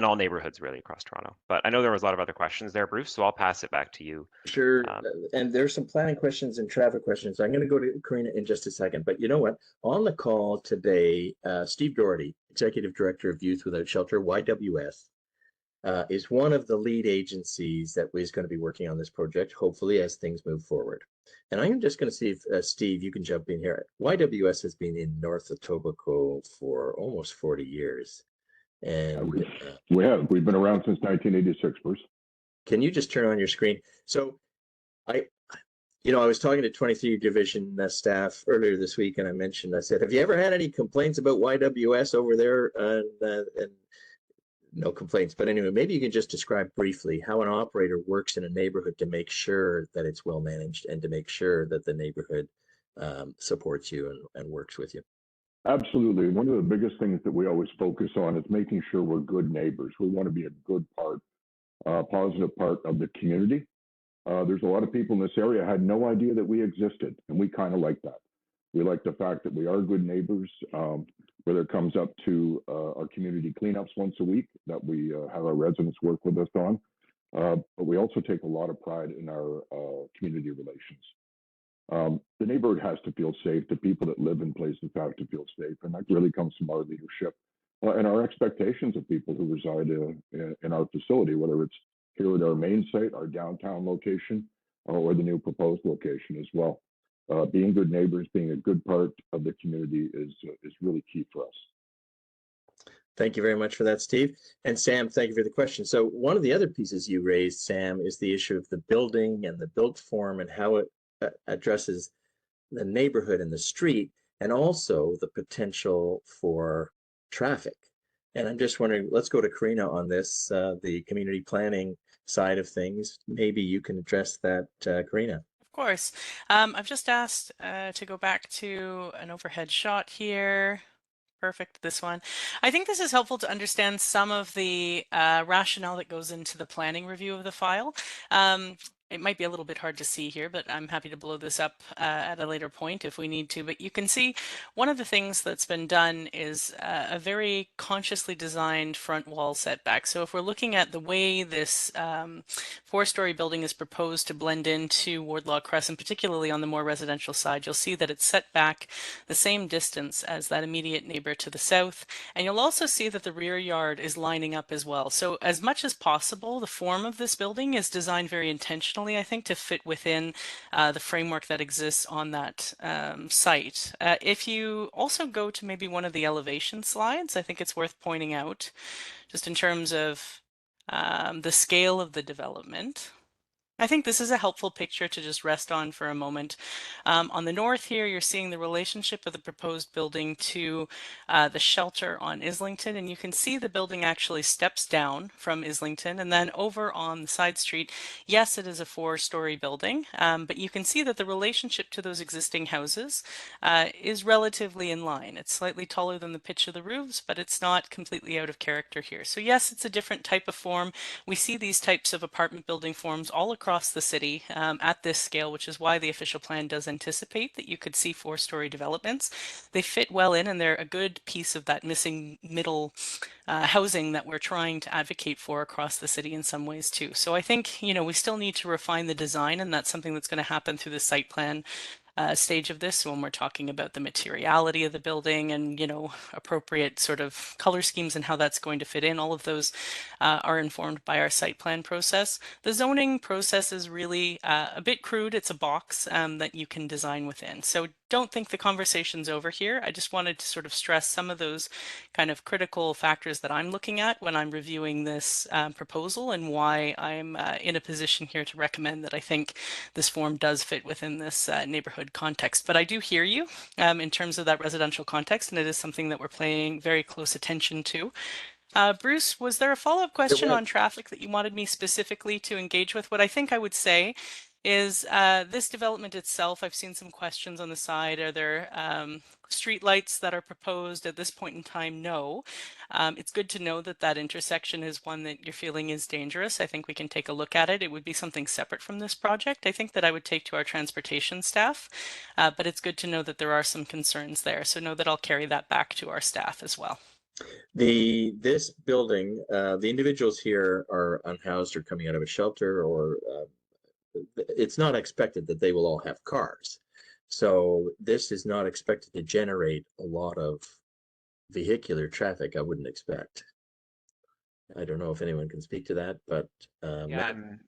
all neighborhoods really across Toronto. But I know there was a lot of other questions there, Bruce, so I'll pass it back to you. Sure. And there's some planning questions and traffic questions. I'm going to go to Karina in just a second. But you know what? On the call today, Steve Doherty, Executive Director of Youth Without Shelter, YWS, is one of the lead agencies that is going to be working on this project, hopefully, as things move forward. And I'm just going to see if, Steve, you can jump in here. YWS has been in North Etobicoke for almost 40 years. And we've been around since 1986, Bruce. Can you just turn on your screen? So I was talking to 23 Division staff earlier this week, and I said, have you ever had any complaints about YWS over there? And no complaints. But anyway, maybe you can just describe briefly how an operator works in a neighborhood to make sure that it's well managed and to make sure that the neighborhood supports you and works with you. Absolutely. One of the biggest things that we always focus on is making sure we're good neighbors. We want to be a good part, positive part of the community. There's a lot of people in this area had no idea that we existed, and we kind of like that. We like the fact that we are good neighbors, whether it comes up to our community cleanups once a week that we have our residents work with us on. But we also take a lot of pride in our community relations. The neighborhood has to feel safe. The people that live in places have to feel safe. And that really comes from our leadership and our expectations of people who reside in our facility, whether it's here at our main site, our downtown location, or the new proposed location as well. Being good neighbors, being a good part of the community is really key for us. Thank you very much for that, Steve. And Sam, thank you for the question. So one of the other pieces you raised, Sam, is the issue of the building and the built form and how it addresses the neighborhood and the street, and also the potential for traffic. And I'm just wondering, let's go to Karina on this, the community planning side of things. Maybe you can address that, Karina. Of course. I've just asked to go back to an overhead shot here. Perfect, this one. I think this is helpful to understand some of the rationale that goes into the planning review of the file. it might be a little bit hard to see here, but I'm happy to blow this up at a later point if we need to. But you can see one of the things that's been done is a very consciously designed front wall setback. So if we're looking at the way this four-story building is proposed to blend into Wardlaw Crescent, particularly on the more residential side, you'll see that it's set back the same distance as that immediate neighbor to the south. And you'll also see that the rear yard is lining up as well. So as much as possible, the form of this building is designed very intentionally, I think, to fit within the framework that exists on that site. If you also go to maybe one of the elevation slides, I think it's worth pointing out, just in terms of the scale of the development. I think this is a helpful picture to just rest on for a moment. On the north here, you're seeing the relationship of the proposed building to the shelter on Islington, and you can see the building actually steps down from Islington, and then over on the side street, yes, it is a four-story building, but you can see that the relationship to those existing houses is relatively in line. It's slightly taller than the pitch of the roofs, but it's not completely out of character here. So yes, it's a different type of form. We see these types of apartment building forms all across the city at this scale, which is why the official plan does anticipate that you could see four-story developments. They fit well in, and they're a good piece of that missing middle housing that we're trying to advocate for across the city in some ways too. So I think, you know, we still need to refine the design, and that's something that's going to happen through the site plan stage of this when we're talking about the materiality of the building and, you know, appropriate sort of color schemes and how that's going to fit in. All of those are informed by our site plan process. The zoning process is really a bit crude. It's a box that you can design within. So don't think the conversation's over here. I just wanted to sort of stress some of those kind of critical factors that I'm looking at when I'm reviewing this proposal, and why I'm in a position here to recommend that I think this form does fit within this neighborhood context. But I do hear you in terms of that residential context, and it is something that we're paying very close attention to. Bruce, was there a follow-up question on traffic that you wanted me specifically to engage with? What I think I would say is this development itself, I've seen some questions on the side. Are there street lights that are proposed at this point in time? No. It's good to know that that intersection is one that you're feeling is dangerous. I think we can take a look at it. It would be something separate from this project, I think, that I would take to our transportation staff. But it's good to know that there are some concerns there. So know that I'll carry that back to our staff as well. This building, the individuals here are unhoused or coming out of a shelter, or it's not expected that they will all have cars. So this is not expected to generate a lot of vehicular traffic, I wouldn't expect. I don't know if anyone can speak to that, but yeah, I'm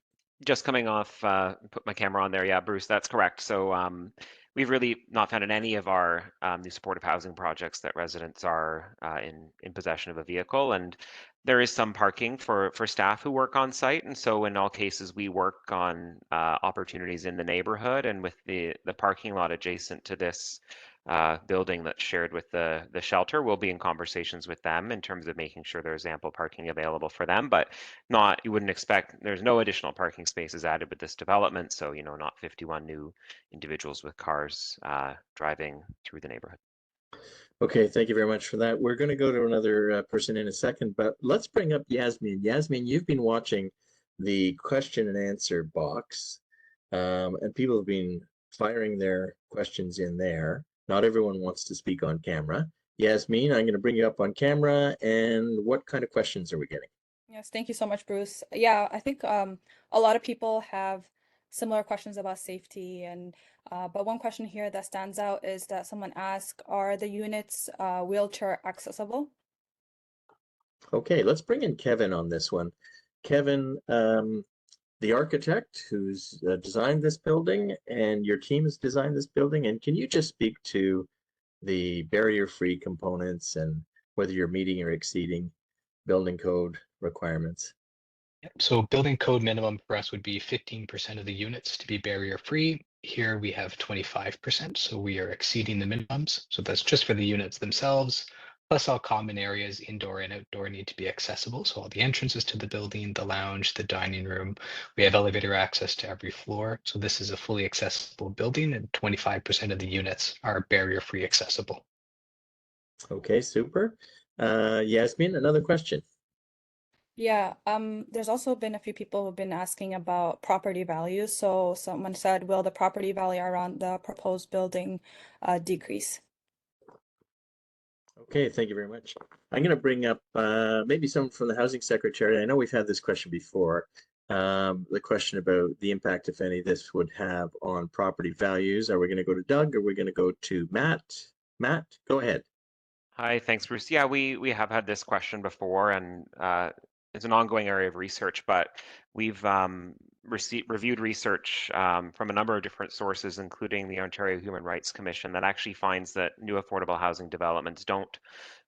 just coming off, put my camera on there. Yeah, Bruce, that's correct. So we've really not found in any of our new supportive housing projects that residents are in possession of a vehicle, and there is some parking for staff who work on site. And so in all cases, we work on opportunities in the neighborhood, and with the parking lot adjacent to this building that's shared with the shelter, we'll be in conversations with them in terms of making sure there's ample parking available for them, but not, you wouldn't expect, there's no additional parking spaces added with this development. So, you know, not 51 new individuals with cars driving through the neighborhood. Okay, thank you very much for that. We're going to go to another person in a second, but let's bring up Yasmin. Yasmin, you've been watching the question and answer box, and people have been firing their questions in there. Not everyone wants to speak on camera. Yasmin, I'm going to bring you up on camera, and what kind of questions are we getting? Yes, thank you so much, Bruce. Yeah, I think a lot of people have similar questions about safety, and but one question here that stands out is that someone asked, are the units wheelchair accessible? Okay, let's bring in Kevin on this one. Kevin, the architect who's designed this building, and your team has designed this building, and can you just speak to the barrier-free components and whether you're meeting or exceeding building code requirements? So building code minimum for us would be 15% of the units to be barrier free. Here we have 25%, so we are exceeding the minimums. So that's just for the units themselves, plus all common areas, indoor and outdoor, need to be accessible. So all the entrances to the building, the lounge, the dining room, we have elevator access to every floor. So this is a fully accessible building, and 25% of the units are barrier free accessible. Okay, super. Yasmin, another question. Yeah, there's also been a few people who've been asking about property values. So someone said, will the property value around the proposed building decrease? Okay, thank you very much. I'm going to bring up maybe someone from the Housing Secretary. I know we've had this question before. The question about the impact, if any, this would have on property values. Are we going to go to Doug or are we going to go to Matt? Matt, go ahead. Hi, thanks, Bruce. Yeah, we have had this question before, and it's an ongoing area of research, but we've reviewed research from a number of different sources, including the Ontario Human Rights Commission, that actually finds that new affordable housing developments don't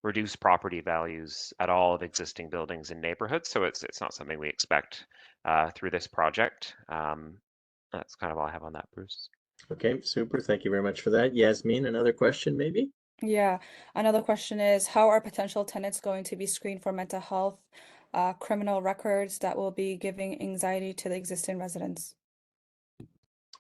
reduce property values at all of existing buildings in neighborhoods. So it's not something we expect through this project. That's kind of all I have on that, Bruce. Okay, super. Thank you very much for that. Yasmin, another question maybe? Yeah, another question is, how are potential tenants going to be screened for mental health, criminal records that will be giving anxiety to the existing residents?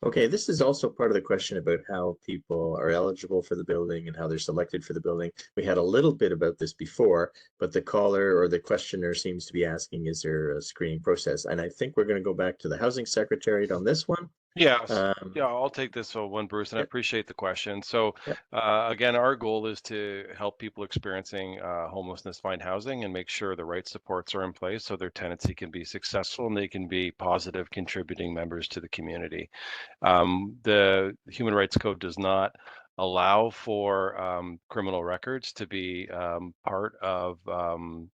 Okay, this is also part of the question about how people are eligible for the building and how they're selected for the building. We had a little bit about this before, but the caller or the questioner seems to be asking, is there a screening process? And I think we're going to go back to the Housing Secretariat on this one. Yeah, I'll take this one, Bruce, and I appreciate the question. So again, our goal is to help people experiencing homelessness find housing and make sure the right supports are in place so their tenancy can be successful and they can be positive contributing members to the community. The Human Rights Code does not allow for criminal records to be part of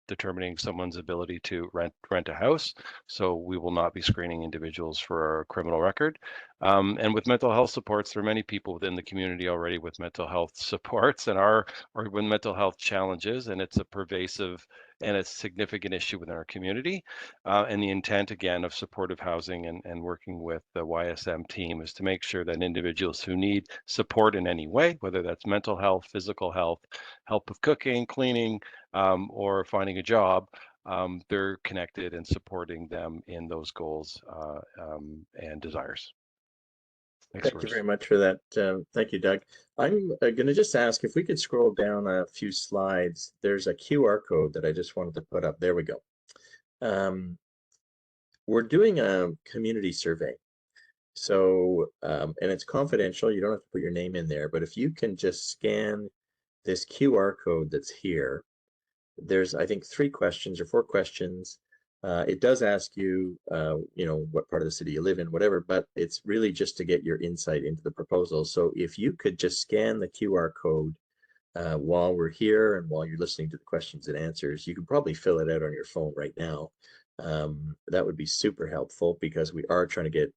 determining someone's ability to rent a house. So we will not be screening individuals for a criminal record. And with mental health supports, there are many people within the community already with mental health supports and or with mental health challenges, and it's a pervasive and a significant issue within our community. And the intent, again, of supportive housing and working with the YSM team is to make sure that individuals who need support in any way, whether that's mental health, physical health, help with cooking, cleaning, or finding a job, they're connected and supporting them in those goals and desires. Thanks, Thank you very much for that. Thank you, Doug. I'm going to just ask if we could scroll down a few slides. There's a QR code that I just wanted to put up. There we go. We're doing a community survey. So, and it's confidential. You don't have to put your name in there, but if you can just scan this QR code that's here, there's, I think, 3 questions or 4 questions. It does ask you, you know, what part of the city you live in, whatever, but it's really just to get your insight into the proposal. So if you could just scan the QR code while we're here and while you're listening to the questions and answers, you can probably fill it out on your phone right now. That would be super helpful because we are trying to get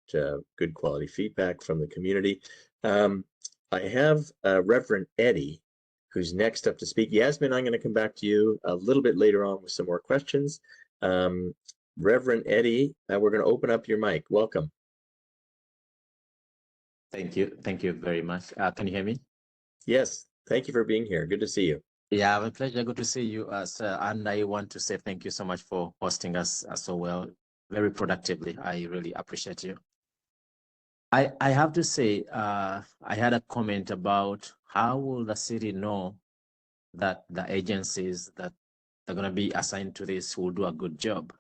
good quality feedback from the community. I have Reverend Eddie, who's next up to speak. Yasmin, I'm going to come back to you a little bit later on with some more questions. Reverend Eddie, we're going to open up your mic. Welcome. Thank you. Thank you very much. Can you hear me? Yes. Thank you for being here. Good to see you. Yeah, my pleasure. Good to see you, sir. And I want to say thank you so much for hosting us so well, very productively. I really appreciate you. I have to say, I had a comment about how will the city know that the agencies that are going to be assigned to this will do a good job.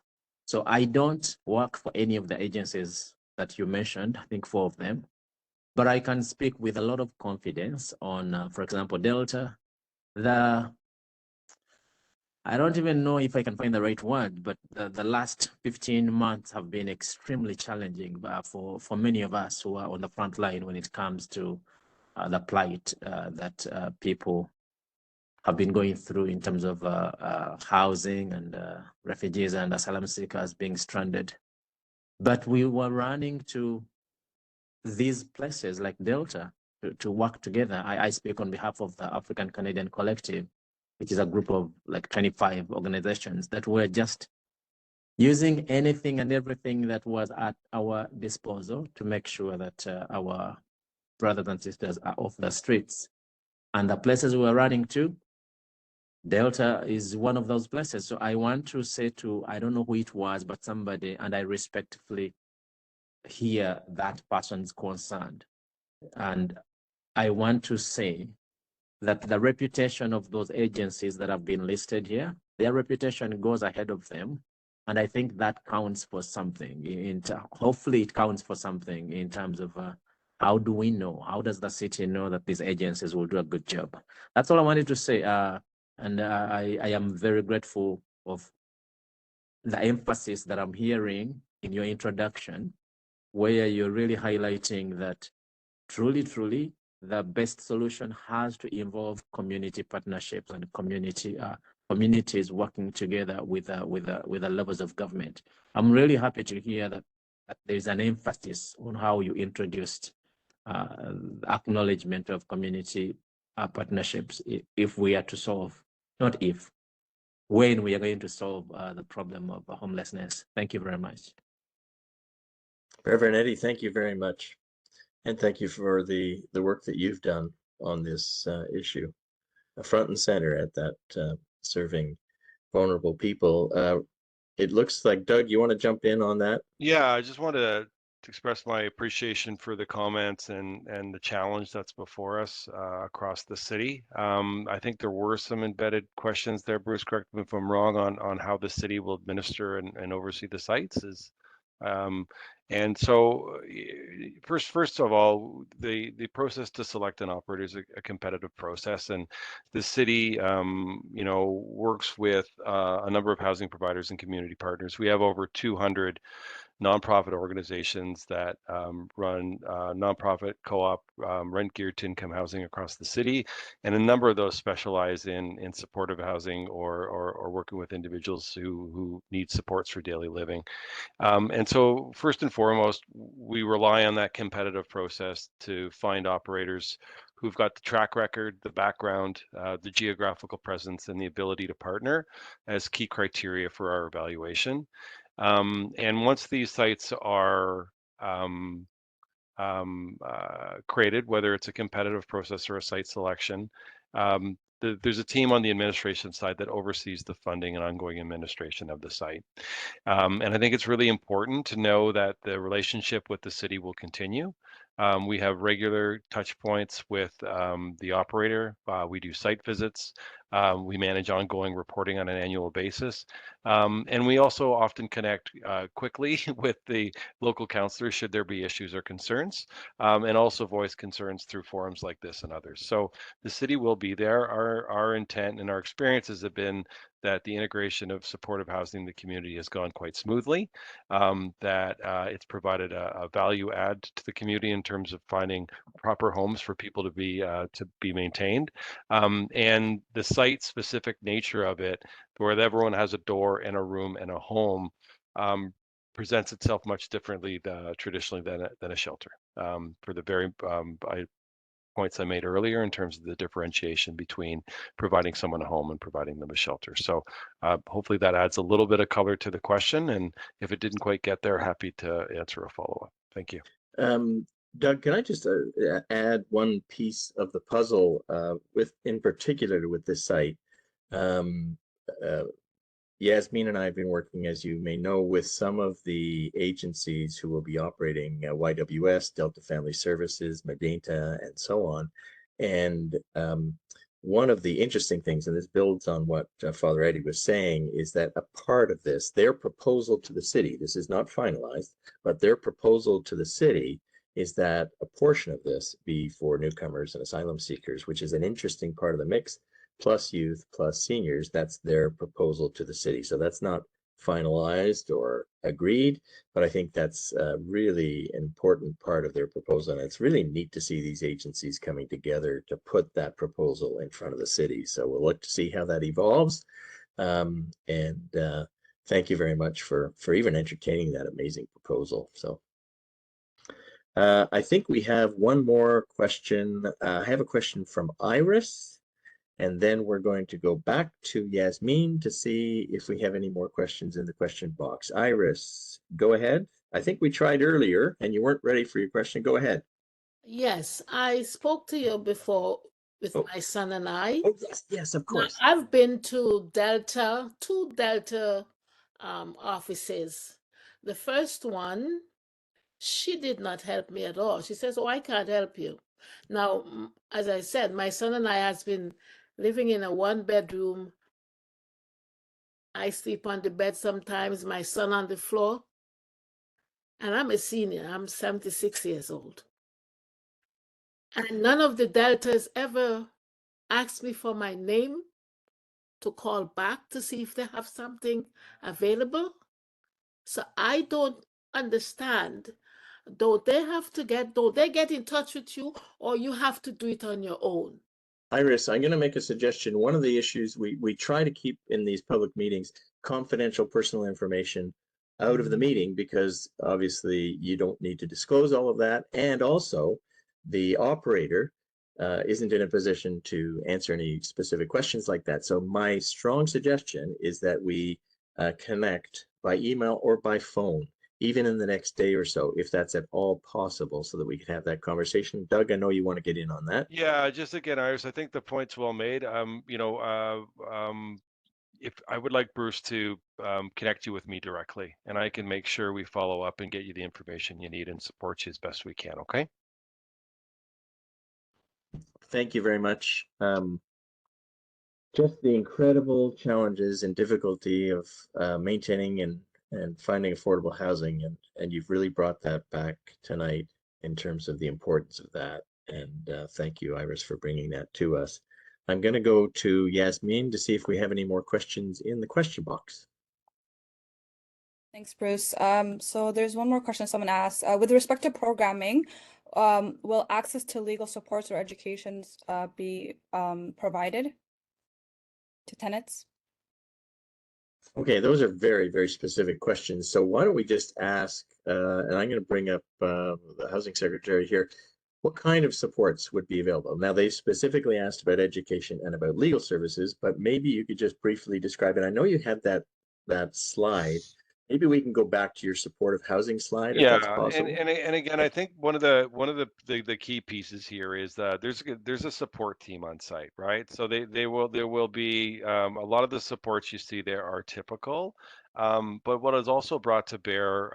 So I don't work for any of the agencies that you mentioned, I think 4 of them, but I can speak with a lot of confidence on, for example, Delta. I don't even know if I can find the right word, but the last 15 months have been extremely challenging for many of us who are on the front line when it comes to the plight that people have been going through in terms of housing and refugees and asylum seekers being stranded. But we were running to these places like Delta to work together. I speak on behalf of the African Canadian Collective, which is a group of like 25 organizations that were just using anything and everything that was at our disposal to make sure that our brothers and sisters are off the streets. And the places we were running to, Delta is one of those places. So I want to say to, I don't know who it was, but somebody, and I respectfully hear that person's concern. And I want to say that the reputation of those agencies that have been listed here, their reputation goes ahead of them. And I think that counts for something. Hopefully it counts for something in terms of how do we know? How does the city know that these agencies will do a good job? That's all I wanted to say. And I am very grateful of the emphasis that I'm hearing in your introduction, where you're really highlighting that truly, the best solution has to involve community partnerships and communities working together with the levels of government. I'm really happy to hear that there's an emphasis on how you introduced acknowledgement of community partnerships if we are to solve, not if, when we are going to solve the problem of homelessness. Thank you very much. Reverend Eddie, thank you very much. And thank you for the work that you've done on this issue, front and center at that, serving vulnerable people. It looks like, Doug, you want to jump in on that? Yeah, I just wanted to express my appreciation for the comments and the challenge that's before us across the city. I think there were some embedded questions there, Bruce, correct me if I'm wrong, on how the city will administer and oversee the sites. And so first of all, the process to select an operator is a competitive process, and the city works with a number of housing providers and community partners. We have over 200 nonprofit organizations that run nonprofit co-op rent geared to income housing across the city, and a number of those specialize in supportive housing or working with individuals who need supports for daily living. And so first and foremost, we rely on that competitive process to find operators who've got the track record, the background, the geographical presence, and the ability to partner as key criteria for our evaluation. And once these sites are created, whether it's a competitive process or a site selection, there's a team on the administration side that oversees the funding and ongoing administration of the site. And I think it's really important to know that the relationship with the city will continue. We have regular touch points with the operator. We do site visits. We manage ongoing reporting on an annual basis. And we also often connect quickly with the local councillors should there be issues or concerns, and also voice concerns through forums like this and others. So the city will be there. Our intent and our experiences have been that the integration of supportive housing in the community has gone quite smoothly, that it's provided a value add to the community in terms of finding proper homes for people to be maintained, and the site-specific nature of it, where everyone has a door and a room and a home, presents itself much differently traditionally than a shelter, for the very points I made earlier in terms of the differentiation between providing someone a home and providing them a shelter. So hopefully that adds a little bit of color to the question. And if it didn't quite get there, happy to answer a follow-up. Thank you. Doug, can I just add one piece of the puzzle in particular with this site? Yasmin and I have been working, as you may know, with some of the agencies who will be operating YWS, Delta Family Services, Medenta, and so on. And one of the interesting things, and this builds on what Father Eddie was saying, is that a part of this, their proposal to the city, this is not finalized, but their proposal to the city is that a portion of this be for newcomers and asylum seekers, which is an interesting part of the mix. Plus youth, plus seniors, that's their proposal to the city. So that's not finalized or agreed, but I think that's a really important part of their proposal. And it's really neat to see these agencies coming together to put that proposal in front of the city. So we'll look to see how that evolves. And thank you very much for even entertaining that amazing proposal. So I think we have one more question. I have a question from Iris. And then we're going to go back to Yasmin to see if we have any more questions in the question box. Iris, go ahead. I think we tried earlier and you weren't ready for your question. Go ahead. Yes, I spoke to you before with my son and I. Oh, yes, of course. Now, I've been to two Delta offices. The first one, she did not help me at all. She says, "Oh, I can't help you." Now, as I said, my son and I has been living in a one-bedroom I sleep on the bed sometimes, my son on the floor. And I'm a senior, I'm 76 years old. And none of the Deltas ever asked me for my name to call back to see if they have something available. So I don't understand. Don't they get in touch with you, or you have to do it on your own? Iris, I'm going to make a suggestion. One of the issues we try to keep in these public meetings, confidential personal information out of the meeting, because obviously you don't need to disclose all of that. And also the operator isn't in a position to answer any specific questions like that. So my strong suggestion is that we connect by email or by phone, even in the next day or so, if that's at all possible, so that we can have that conversation. Doug, I know you want to get in on that. Yeah, just again, Iris, I think the point's well made. If I would like Bruce to connect you with me directly, and I can make sure we follow up and get you the information you need and support you as best we can. Okay. Thank you very much. Just the incredible challenges and difficulty of maintaining and finding affordable housing, and you've really brought that back tonight in terms of the importance of that. And thank you, Iris, for bringing that to us. I'm going to go to Yasmin to see if we have any more questions in the question box. Thanks, Bruce. So there's one more question someone asked. With respect to programming, will access to legal supports or educations be provided to tenants? Okay, those are very, very specific questions. So why don't we just ask, and I'm going to bring up the housing secretary here, what kind of supports would be available? Now, they specifically asked about education and about legal services, but maybe you could just briefly describe it. I know you had that slide. Maybe we can go back to your supportive housing slide, if that's possible. And again, I think one of the key pieces here is that there's a support team on site, right? So there will be a lot of the supports you see there are typical. But what is also brought to bear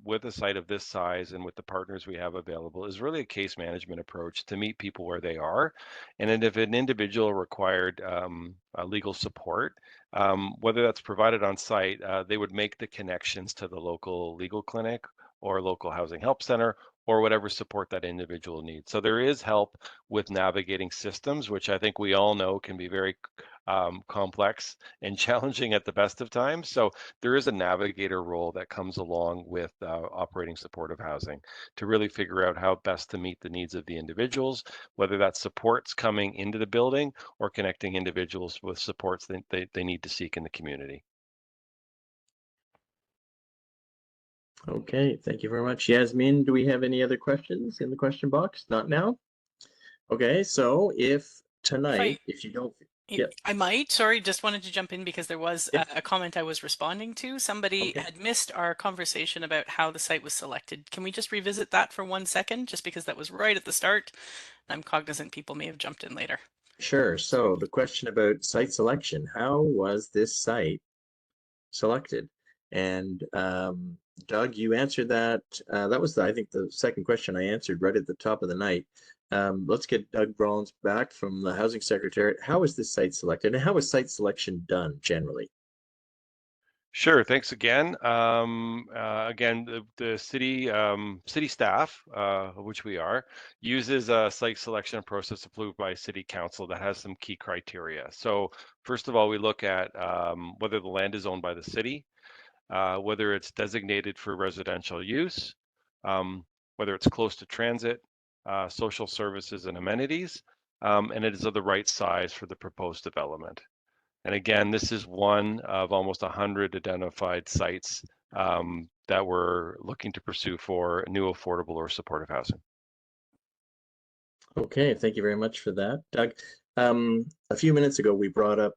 with a site of this size and with the partners we have available is really a case management approach to meet people where they are. And then if an individual required legal support, whether that's provided on site, they would make the connections to the local legal clinic or local housing help center or whatever support that individual needs. So there is help with navigating systems, which I think we all know can be very complex and challenging at the best of times. So there is a navigator role that comes along with operating supportive housing to really figure out how best to meet the needs of the individuals, whether that support's coming into the building or connecting individuals with supports that they need to seek in the community. Okay, thank you very much. Yasmin, do we have any other questions in the question box? Not now? Okay, so if tonight, if you don't... Yep. I might, sorry, just wanted to jump in because there was a comment I was responding to. Somebody had missed our conversation about how the site was selected. Can we just revisit that for 1 second, just because that was right at the start? I'm cognizant people may have jumped in later. Sure. So the question about site selection, how was this site selected? And Doug, you answered that. That was, I think, the second question I answered right at the top of the night. Let's get Doug Rollins back from the Housing Secretariat. How was this site selected, and how was site selection done generally? Sure. Thanks again. Again, the city staff, which we are, uses a site selection process approved by City Council that has some key criteria. So first of all, we look at whether the land is owned by the city, whether it's designated for residential use, whether it's close to transit, social services and amenities, and it is of the right size for the proposed development. And again, this is one of almost 100 identified sites that we're looking to pursue for new affordable or supportive housing. Okay, thank you very much for that, Doug. A few minutes ago, we brought up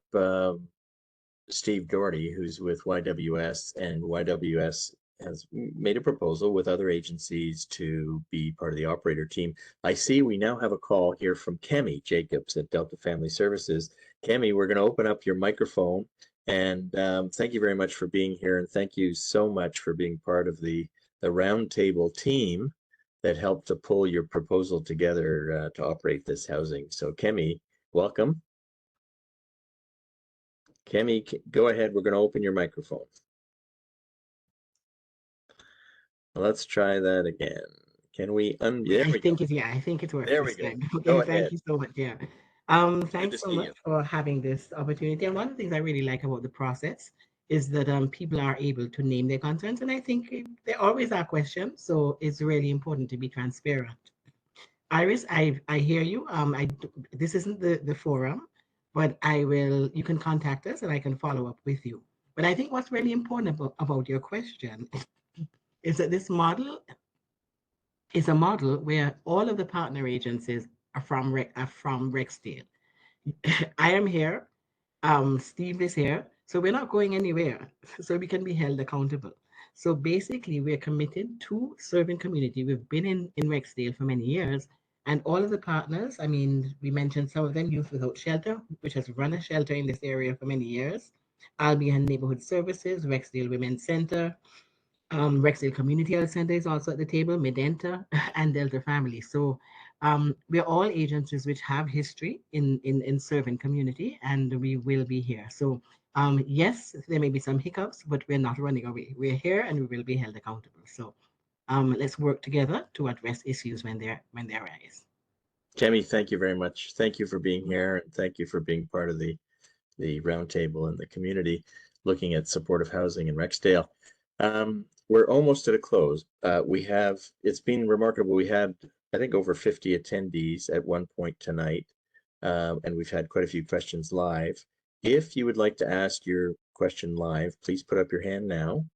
Steve Doherty, who's with YWS, and YWS has made a proposal with other agencies to be part of the operator team. I see we now have a call here from Kemi Jacobs at Delta Family Services. Kemi, we're going to open up your microphone, and thank you very much for being here, and thank you so much for being part of the roundtable team that helped to pull your proposal together to operate this housing. So Kemi, welcome. Kemi, go ahead. We're going to open your microphone. Let's try that again. Can we there we go. I think it works There this we go. time. Go Okay, ahead. thank you so much. Yeah. Good Thanks to so see much you. for having this opportunity. And one of the things I really like about the process is that people are able to name their concerns. And I think there always are questions. So it's really important to be transparent. Iris, I hear you. This isn't the forum, but you can contact us and I can follow up with you. But I think what's really important about your question is that this model is a model where all of the partner agencies are from Rexdale. I am here, Steve is here, so we're not going anywhere, so we can be held accountable. So basically, we're committed to serving community. We've been in Rexdale for many years, and all of the partners, I mean, we mentioned some of them, Youth Without Shelter, which has run a shelter in this area for many years, Albion Neighborhood Services, Rexdale Women's Center, Rexdale Community Health Center is also at the table, Medenta, and Delta Family. So we're all agencies which have history in serving community, and we will be here. So yes, there may be some hiccups, but we're not running away. We're here and we will be held accountable. So let's work together to address issues when they arise. Kemi, thank you very much. Thank you for being here, and thank you for being part of the roundtable and the community looking at supportive housing in Rexdale. We're almost at a close. It's been remarkable. We had, I think, over 50 attendees at one point tonight, and we've had quite a few questions live. If you would like to ask your question live, please put up your hand now,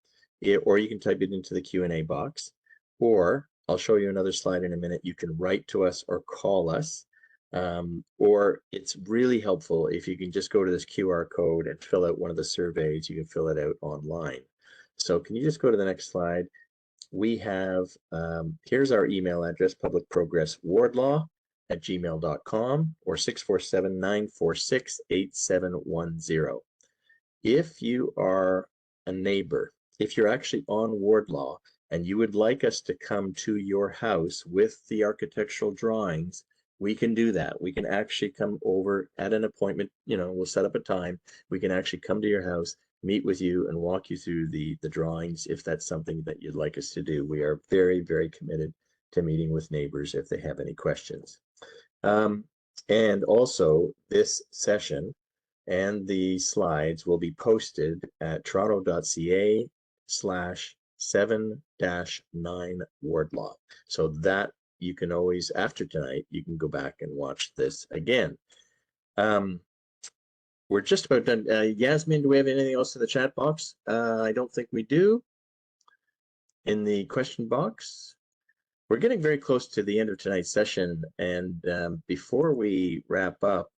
or you can type it into the Q&A box, or I'll show you another slide in a minute. You can write to us or call us, or it's really helpful if you can just go to this QR code and fill out one of the surveys. You can fill it out online. So can you just go to the next slide? We have, here's our email address, publicprogresswardlaw@gmail.com or 647-946-8710. If you are a neighbor, if you're actually on Wardlaw and you would like us to come to your house with the architectural drawings, we can do that. We can actually come over at an appointment, we'll set up a time. We can actually come to your house, meet with you, and walk you through the drawings if that's something that you'd like us to do. We are very, very committed to meeting with neighbors if they have any questions. And also this session and the slides will be posted at toronto.ca/7-9wardlaw. So that you can always, after tonight, you can go back and watch this again. We're just about done. Yasmin, do we have anything else in the chat box? I don't think we do. In the question box, we're getting very close to the end of tonight's session. And before we wrap up,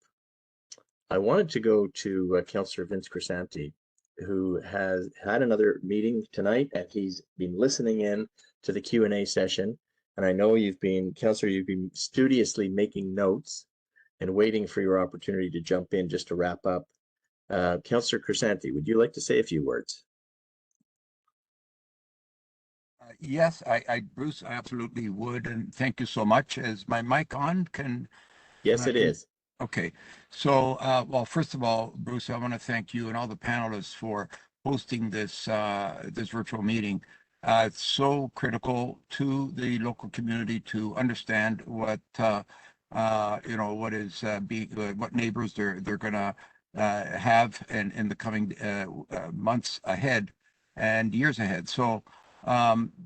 I wanted to go to Councillor Vince Crisanti, who has had another meeting tonight, and he's been listening in to the Q&A session. And I know Councillor, you've been studiously making notes and waiting for your opportunity to jump in just to wrap up. Councillor Crisanti, would you like to say a few words? Yes, Bruce, I absolutely would, and thank you so much. Is my mic on? Yes, it is. Okay, so well, first of all, Bruce, I want to thank you and all the panelists for hosting this this virtual meeting. It's so critical to the local community to understand what what is what neighbors they're gonna have in the coming months ahead and years ahead. So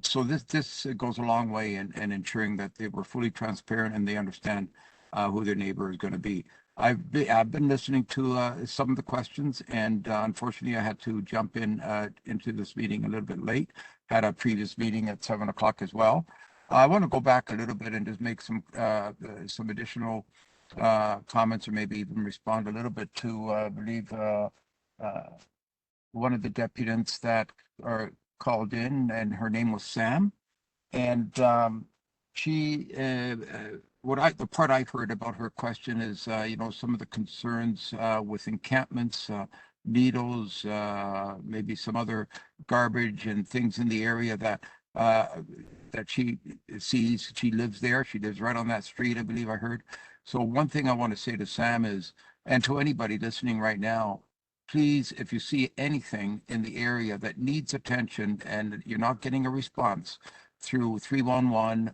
so this goes a long way in ensuring that they were fully transparent and they understand who their neighbor is going to be. I've been listening to some of the questions, and unfortunately, I had to jump into this meeting a little bit late. Had a previous meeting at 7 o'clock as well. I want to go back a little bit and just make some additional comments, or maybe even respond a little bit to, I believe, one of the deputants that are called in, and her name was Sam, and she the part I've heard about her question is some of the concerns with encampments, needles, maybe some other garbage and things in the area that she sees. She lives there. She lives right on that street, I believe I heard. So one thing I want to say to Sam is, and to anybody listening right now, please, if you see anything in the area that needs attention and you're not getting a response through 311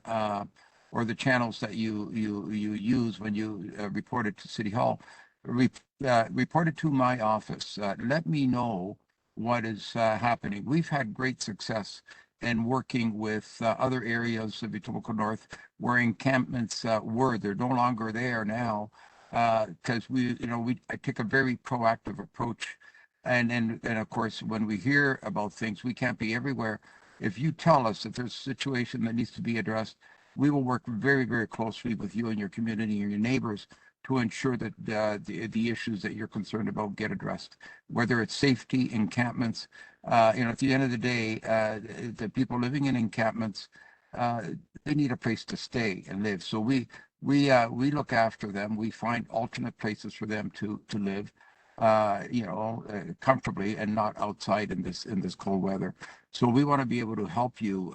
or the channels that you use when you report it to City Hall, report it to my office. Let me know what is happening. We've had great success in working with other areas of Etobicoke North where encampments were. They're no longer there now because I take a very proactive approach. And of course, when we hear about things, we can't be everywhere. If you tell us that there's a situation that needs to be addressed, we will work very, very closely with you and your community and your neighbors to ensure that the issues that you're concerned about get addressed, whether it's safety, encampments. At the end of the day, the people living in encampments, they need a place to stay and live. So we look after them. We find alternate places for them to live, comfortably and not outside in this cold weather. So we want to be able to help you,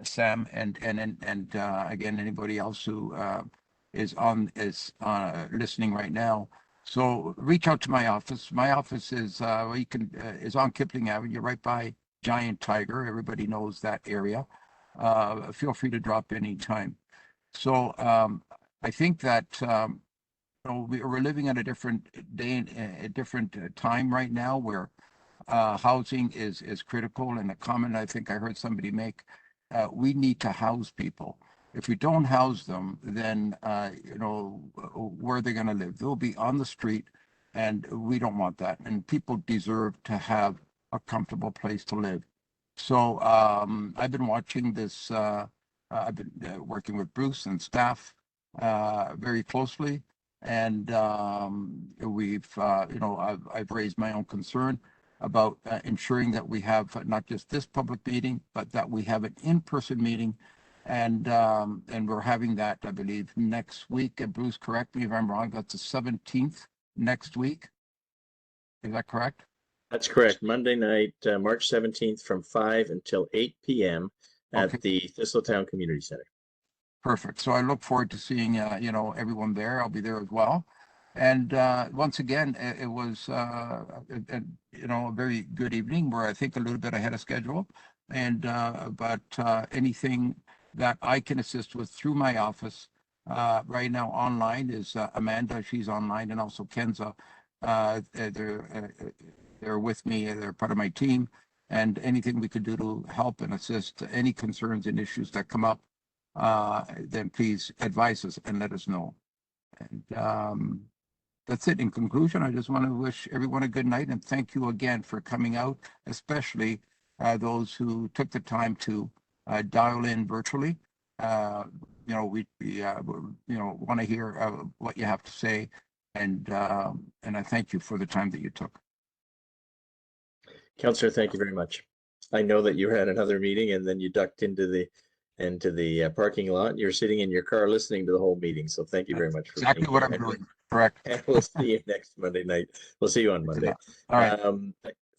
Sam, and again, anybody else who is listening right now. So reach out to my office. My office is is on Kipling Avenue, right by Giant Tiger. Everybody knows that area. Feel free to drop anytime. So I think that we're living at a different day, a different time right now, where housing is critical. And a comment I think I heard somebody make: we need to house people. If we don't house them, then where are they going to live? They'll be on the street, and we don't want that. And people deserve to have a comfortable place to live. So I've been watching this. I've been working with Bruce and staff very closely, and I've raised my own concern about ensuring that we have not just this public meeting, but that we have an in-person meeting. And we're having that, I believe, next week. And Bruce, correct me if I'm wrong, that's the 17th next week. Is that correct? That's correct. Monday night, March 17th from 5 until 8 p.m. at the Thistletown Community Center. Perfect. So I look forward to seeing, everyone there. I'll be there as well. And once again, it was, a very good evening. We're, I think, a little bit ahead of schedule. And but anything that I can assist with through my office right now online is Amanda. She's online, and also Kenza. They're with me. They're part of my team. And anything we could do to help and assist any concerns and issues that come up, then please advise us and let us know. And that's it. In conclusion, I just want to wish everyone a good night and thank you again for coming out, especially those who took the time to dial in virtually. We want to hear what you have to say, and I thank you for the time that you took. Councillor, thank you very much. I know that you had another meeting and then you ducked into the parking lot. You're sitting in your car listening to the whole meeting. So thank you very much for exactly what I'm doing. Correct. And we'll see you next Monday night. We'll see you on Monday. All right.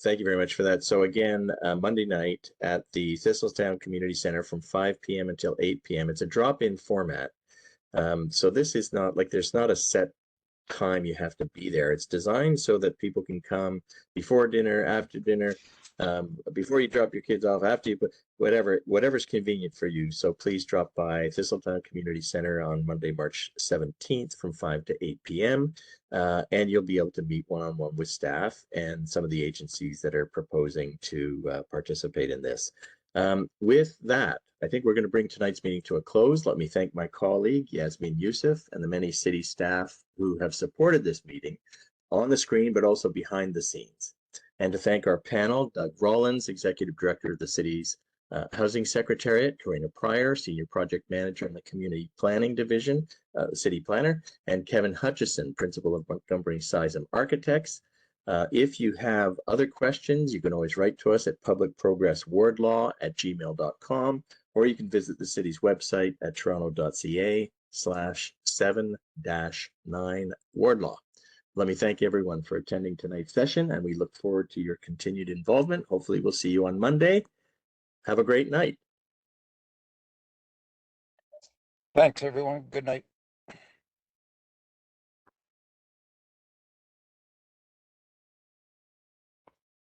Thank you very much for that. So again, Monday night at the Thistletown Community Center from 5 p.m. until 8 p.m. It's a drop-in format. So this is not like there's not a set time you have to be there. It's designed so that people can come before dinner, after dinner, before you drop your kids off, after you put whatever's convenient for you. So please drop by Thistletown Community Center on Monday, March 17th from 5 to 8 p.m. And you'll be able to meet one-on-one with staff and some of the agencies that are proposing to participate in this. With that, I think we're going to bring tonight's meeting to a close. Let me thank my colleague, Yasmin Youssef, and the many city staff who have supported this meeting on the screen, but also behind the scenes. And to thank our panel, Doug Rollins, Executive Director of the city's Housing Secretariat, Karina Pryor, Senior Project Manager in the Community Planning Division, City Planner, and Kevin Hutchison, Principal of Montgomery Sizem Architects. If you have other questions, you can always write to us at publicprogresswardlaw@gmail.com, or you can visit the city's website at toronto.ca/7-9wardlaw. Let me thank everyone for attending tonight's session, and we look forward to your continued involvement. Hopefully we'll see you on Monday. Have a great night. Thanks, everyone. Good night.